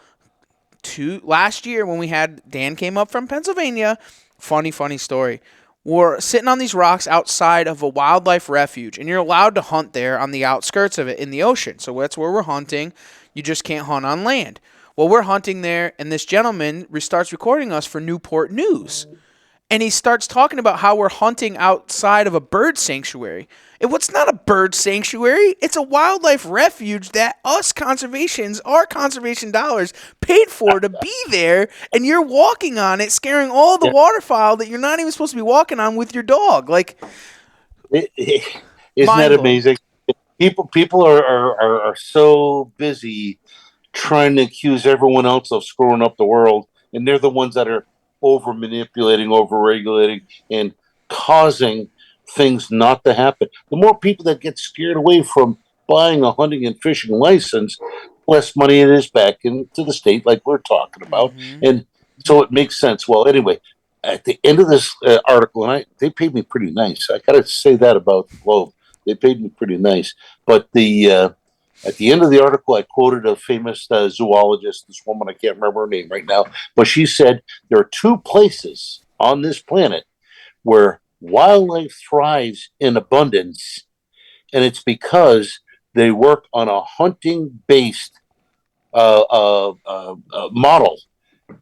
Last year when we had Dan came up from Pennsylvania, funny story. We're sitting on these rocks outside of a wildlife refuge, and you're allowed to hunt there on the outskirts of it in the ocean. So that's where we're hunting. You just can't hunt on land. Well, we're hunting there, and this gentleman starts recording us for Newport News. and he starts talking about how we're hunting outside of a bird sanctuary. And what's not a bird sanctuary? It's a wildlife refuge that our conservation dollars paid for to be there, and you're walking on it, scaring all the waterfowl that you're not even supposed to be walking on with your dog. Like, isn't that amazing? People are so busy trying to accuse everyone else of screwing up the world, and they're the ones that are over manipulating, over regulating, and causing things not to happen. The more people that get scared away from buying a hunting and fishing license, less money it is back into the state, like we're talking about. And so it makes sense. Well, anyway, at the end of this article, and they paid me pretty nice. I got to say that about the Globe. They paid me pretty nice. But at the end of the article, I quoted a famous zoologist, this woman, I can't remember her name right now, but she said there are two places on this planet where wildlife thrives in abundance, and it's because they work on a hunting-based model,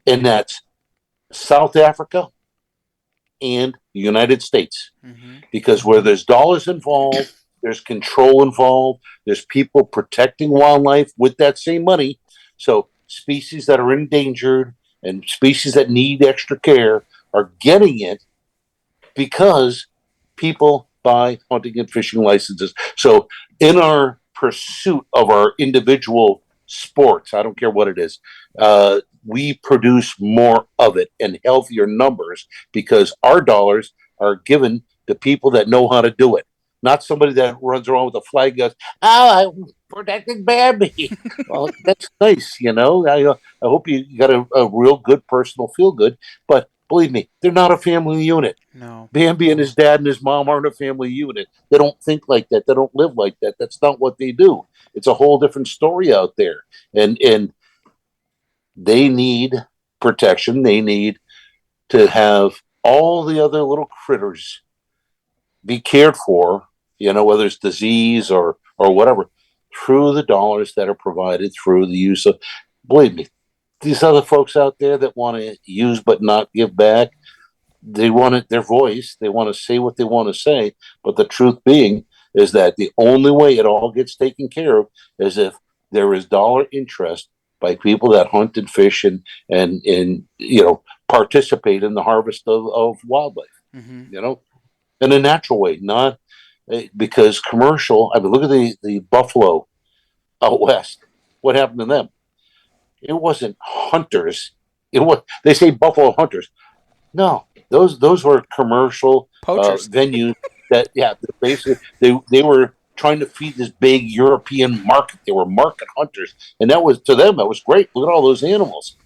and that's South Africa and the United States. Because where there's dollars involved, there's control involved, there's people protecting wildlife with that same money. So species that are endangered and species that need extra care are getting it because people buy hunting and fishing licenses. So in our pursuit of our individual sports, I don't care what it is, we produce more of it and healthier numbers because our dollars are given to people that know how to do it. Not somebody that runs around with a flag goes, "Oh, I'm protecting Bambi." Well, that's nice, you know. I hope you got a real good personal feel good, but believe me, they're not a family unit. No. Bambi and his dad and his mom aren't a family unit. They don't think like that. They don't live like that. That's not what they do. It's a whole different story out there, and they need protection. They need to have all the other little critters be cared for, you know, whether it's disease or whatever, through the dollars that are provided through the use of, believe me, these other folks out there that want to use but not give back, they want it, their voice, they want to say what they want to say, but the truth being is that the only way it all gets taken care of is if there is dollar interest by people that hunt and fish and you know, participate in the harvest of wildlife, you know, in a natural way, not because commercial. I mean, look at the buffalo out west. What happened to them? It wasn't hunters. It was, they say buffalo hunters. No, those were commercial venues that, yeah, basically they were trying to feed this big European market. They were market hunters, and that was, to them, that was great. Look at all those animals.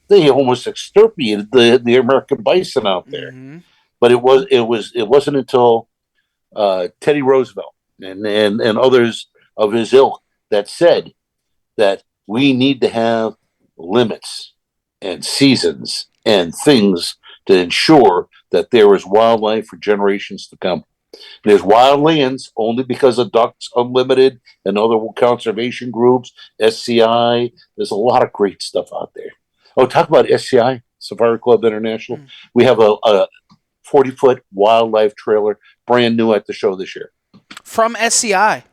They almost extirpated the American bison out there. But it wasn't until Teddy Roosevelt and others of his ilk that said that we need to have limits and seasons and things to ensure that there is wildlife for generations to come. There's wild lands only because of Ducks Unlimited and other conservation groups, SCI. There's a lot of great stuff out there. Oh, talk about SCI, Safari Club International. We have a 40-foot wildlife trailer, brand new at the show this year. From SCI?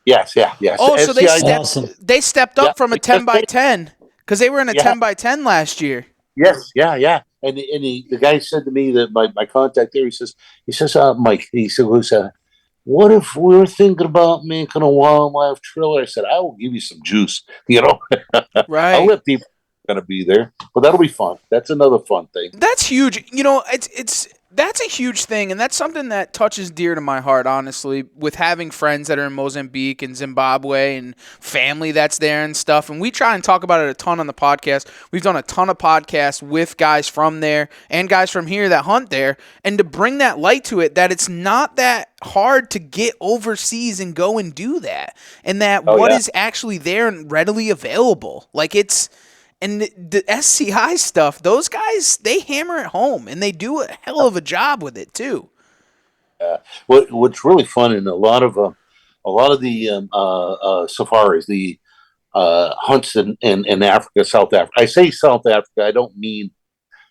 Yes. Oh, so SCI they stepped up from a 10 by 10 because they were in a 10 by 10 last year. Yes, yeah. And the guy said to me that my contact there, he says, Mike, he said, what if we were thinking about making a wildlife trailer? I said, I will give you some juice, you know. Right. I'll let people gonna be there, but that'll be fun. That's another fun thing. That's huge. You know, that's a huge thing, and that's something that touches dear to my heart, honestly, with having friends that are in Mozambique and Zimbabwe and family that's there and stuff. And we try and talk about it a ton on the podcast. We've done a ton of podcasts with guys from there and guys from here that hunt there, and to bring that light to it, that it's not that hard to get overseas and go and do that, and that is actually there and readily available. Like, it's... And the SCI stuff, those guys, they hammer it home, and they do a hell of a job with it too. What's really fun in a lot of the safaris, the hunts in Africa, South Africa. I say South Africa. I don't mean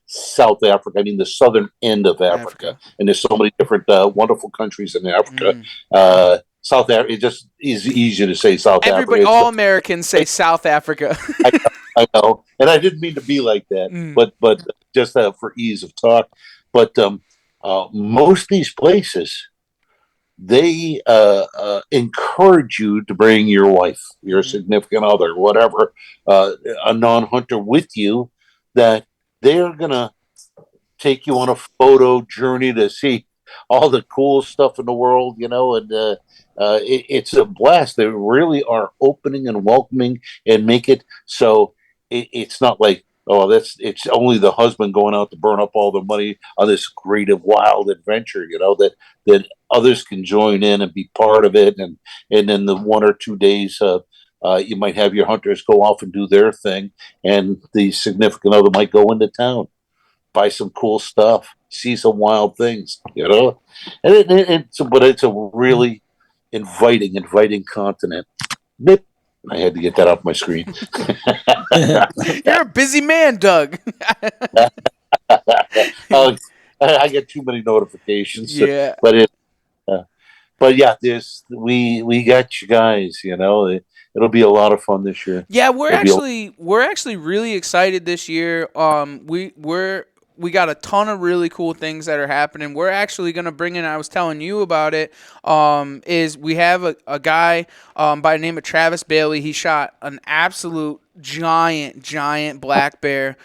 South Africa. I mean, the southern end of Africa. And there's so many different wonderful countries in Africa. South Africa, it just is easy to say South Everybody, Africa. all Americans say South Africa. I know, and I didn't mean to be like that, but just for ease of talk. But most of these places, they encourage you to bring your wife, your significant other, whatever, a non-hunter with you, that they're going to take you on a photo journey to see all the cool stuff in the world, and it's a blast. They really are opening and welcoming and make it so it's not like, oh, it's only the husband going out to burn up all the money on this great wild adventure, that others can join in and be part of it. And then the 1 or 2 days, you might have your hunters go off and do their thing, and the significant other might go into town, buy some cool stuff, see some wild things, And but it's a really inviting continent. Nip. I had to get that off my screen. You're a busy man, Doug. I get too many notifications. Yeah. But yeah, we got you guys. It'll be a lot of fun this year. Yeah, we're actually really excited this year. We got a ton of really cool things that are happening. We're actually going to bring in, I was telling you about it, is we have a guy by the name of Travis Bailey. He shot an absolute giant black bear.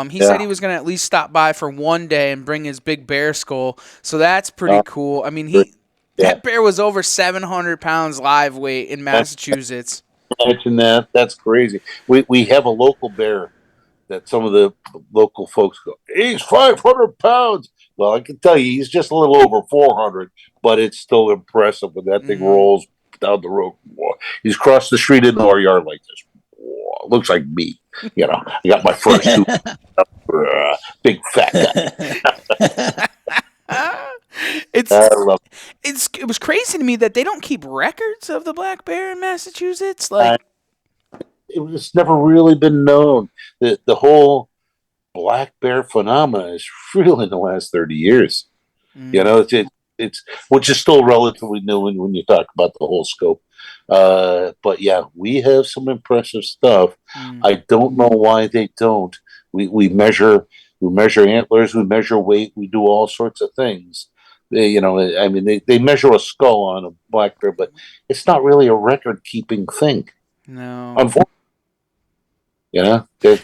He said he was going to at least stop by for one day and bring his big bear skull. So that's pretty cool. I mean, that bear was over 700 pounds live weight in Massachusetts. Imagine that. That's crazy. We have a local bear that some of the local folks go, he's 500 pounds. Well, I can tell you, he's just a little over 400, but it's still impressive when that thing rolls down the road. He's crossed the street into our yard like this. Looks like me. I got my first two. Big fat guy. It was crazy to me that they don't keep records of the black bear in Massachusetts. It's never really been known. The whole black bear phenomena is real in the last 30 years. It's which is still relatively new when you talk about the whole scope. But yeah, we have some impressive stuff. I don't know why they don't. We measure antlers, we measure weight, we do all sorts of things. They measure a skull on a black bear, but it's not really a record keeping thing. No. Unfortunately.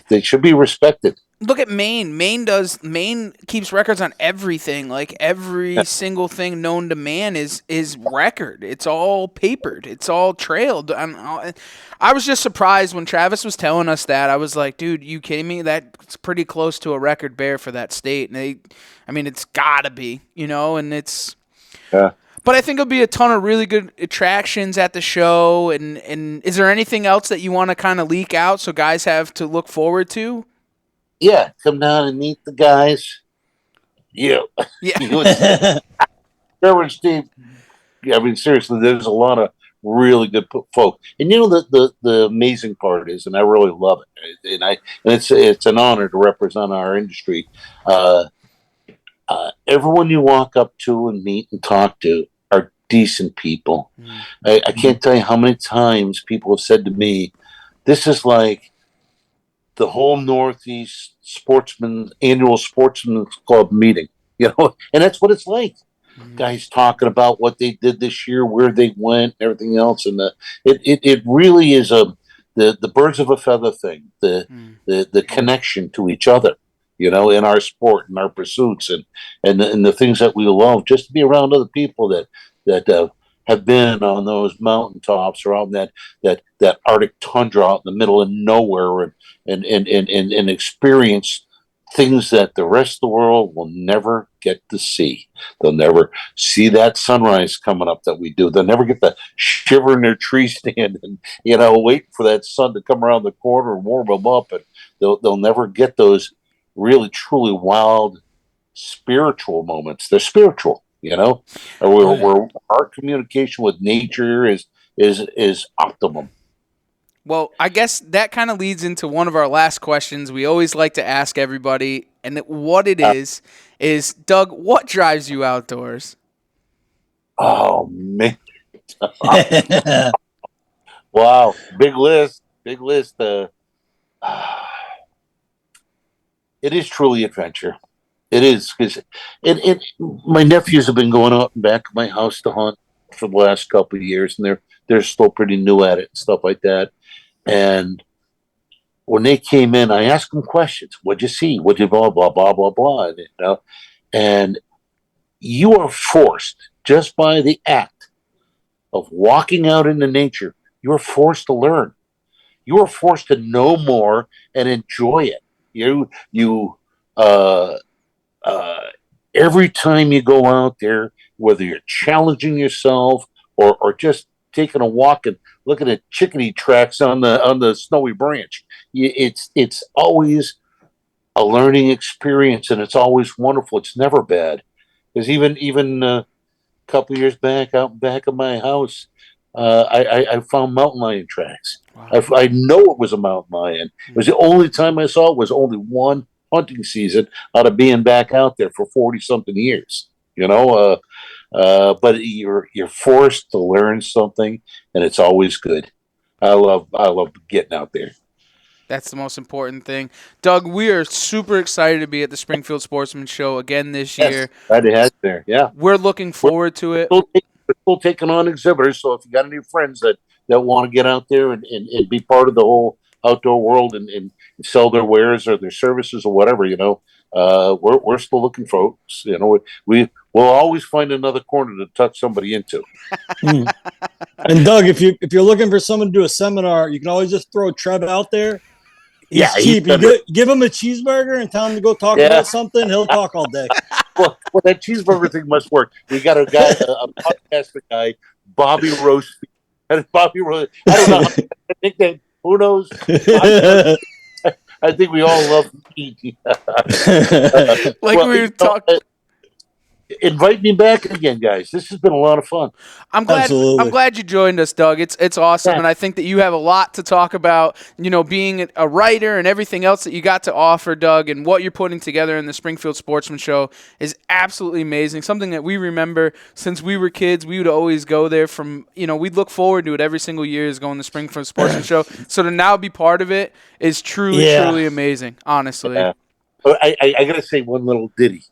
They should be respected. Look at Maine. Maine keeps records on everything. Like every single thing known to man is record. It's all papered. It's all trailed. I was just surprised when Travis was telling us that. I was like, dude, you kidding me? That's pretty close to a record bear for that state. And it's gotta be, and it's. Yeah. But I think it'll be a ton of really good attractions at the show. And is there anything else that you want to kind of leak out so guys have to look forward to? Yeah, come down and meet the guys. Yeah. Trevor and Steve. I mean, seriously, there's a lot of really good folk. And the amazing part is, and I really love it, and it's an honor to represent our industry. Everyone you walk up to and meet and talk to are decent people. I can't tell you how many times people have said to me, this is like the whole Northeast annual Sportsman Club meeting, and that's what it's like. Guys talking about what they did this year, where they went, everything else. And it really is the birds of a feather thing, the connection to each other. In our sport and our pursuits and the things that we love, just to be around other people that have been on those mountaintops or out in that Arctic tundra out in the middle of nowhere and experience things that the rest of the world will never get to see. They'll never see that sunrise coming up that we do. They'll never get the shiver in their tree stand and wait for that sun to come around the corner and warm them up. And they'll never get those really truly wild spiritual moments. They're spiritual, where our communication with nature is optimum. Well, I guess that kind of leads into one of our last questions. We always like to ask everybody, and what it is Doug, what drives you outdoors? Oh man, wow, big list. It is truly adventure. It is because my nephews have been going out and back to my house to hunt for the last couple of years, and they're still pretty new at it and stuff like that. And when they came in, I asked them questions. What'd you see? What'd you blah blah blah blah blah? And you are forced just by the act of walking out into nature. You are forced to learn. You are forced to know more and enjoy it. You uh, uh, every time you go out there, whether you're challenging yourself or just taking a walk and looking at chickadee tracks on the snowy branch, it's always a learning experience, and it's always wonderful. It's never bad. Because even a couple years back, out back of my house, I found mountain lion tracks. Wow. I know it was a mountain lion. It was the only time I saw it was only one hunting season out of being back out there for 40 something years. But you're forced to learn something, and it's always good. I love getting out there. That's the most important thing. Doug, we are super excited to be at the Springfield Sportsman Show again this year. Glad to have you there. Yeah, We're looking forward to it. we're still taking on exhibitors. So if you got any friends that want to get out there and be part of the whole outdoor world and sell their wares or their services or whatever, we're still looking for folks. We'll always find another corner to tuck somebody into. And Doug, if you're looking for someone to do a seminar, you can always just throw Trev out there. He's cheap. You give him a cheeseburger and tell him to go talk about something. He'll talk all day. Well, that cheeseburger thing must work. We got a guy, a podcaster guy, Bobby Roast. And Bobby Roast. I don't know. I think that who knows. I think we all love eating. We were talking. Invite me back again, guys. This has been a lot of fun. I'm glad you joined us, Doug. It's awesome, and I think that you have a lot to talk about. Being a writer and everything else that you got to offer, Doug, and what you're putting together in the Springfield Sportsman Show is absolutely amazing. Something that we remember since we were kids. We would always go there we'd look forward to it every single year is going to Springfield Sportsman Show. So to now be part of it is truly amazing, honestly. Yeah. But I got to say one little ditty.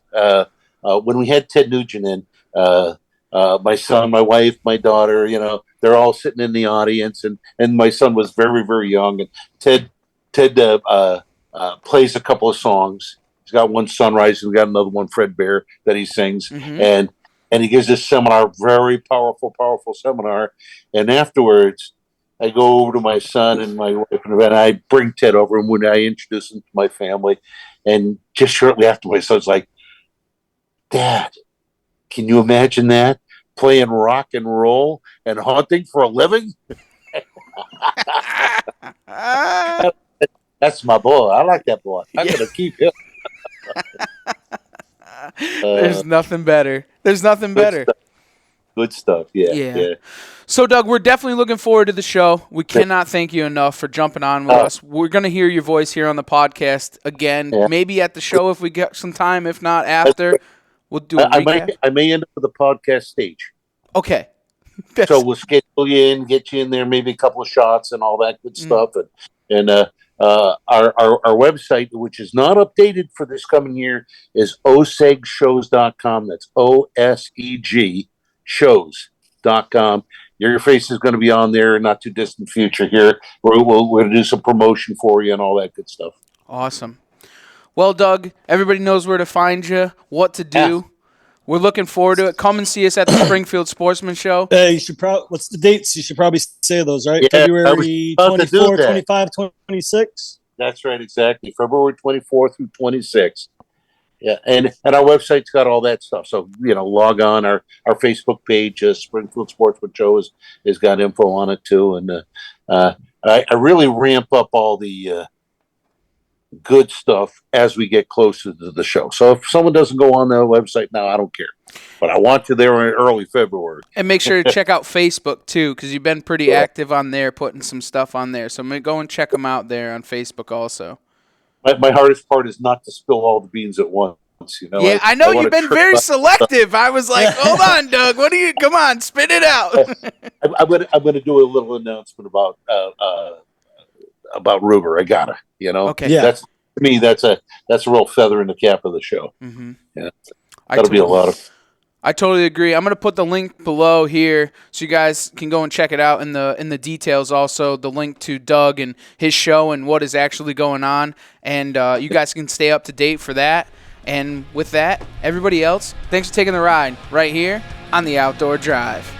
When we had Ted Nugent in, my son, my wife, my daughter, they're all sitting in the audience, and my son was very, very young. And Ted plays a couple of songs. He's got one Sunrise, and we got another one, Fred Bear, that he sings. Mm-hmm. And he gives this seminar, very powerful seminar. And afterwards, I go over to my son and my wife, and I bring Ted over, and when I introduce him to my family, and just shortly after, my son's like, Dad, can you imagine that? Playing rock and roll and hunting for a living? That's my boy. I like that boy. I'm going to keep him. There's nothing better. Good stuff. Yeah. So, Doug, we're definitely looking forward to the show. We cannot thank you enough for jumping on with us. We're going to hear your voice here on the podcast again, maybe at the show if we get some time, if not after. We'll do a recap. I may end up with a podcast stage. Okay. So we'll schedule you in, get you in there, maybe a couple of shots and all that good stuff. And our website, which is not updated for this coming year, is osegshows.com. That's OSEG shows.com. Your face is going to be on there in not too distant future here. We're going to do some promotion for you and all that good stuff. Awesome. Well, Doug, everybody knows where to find you, what to do. Yeah. We're looking forward to it. Come and see us at the Springfield Sportsman Show. You should what's the dates? You should probably say those, right? Yeah, February 24, 25, 26. That's right, exactly. February 24 through 26. Yeah, and our website's got all that stuff. So, log on. Our Facebook page, Springfield Sportsman Show, has got info on it, too. And I really ramp up all the good stuff as we get closer to the show. So if someone doesn't go on the website now, I don't care. But I want you there in early February. And make sure to check out Facebook, too, because you've been pretty active on there, putting some stuff on there. So go and check them out there on Facebook also. My hardest part is not to spill all the beans at once. Yeah, I know you've been very selective. I was like, hold on, Doug. Come on, spit it out. I'm gonna do a little announcement about Ruger. I gotta, Okay. Yeah. That's, to me, that's a real feather in the cap of the show. Mm-hmm. Yeah, that'll be a lot of. I totally agree. I'm going to put the link below here so you guys can go and check it out in the details. Also, the link to Doug and his show and what is actually going on. And you guys can stay up to date for that. And with that, everybody else, thanks for taking the ride right here on the Outdoor Drive.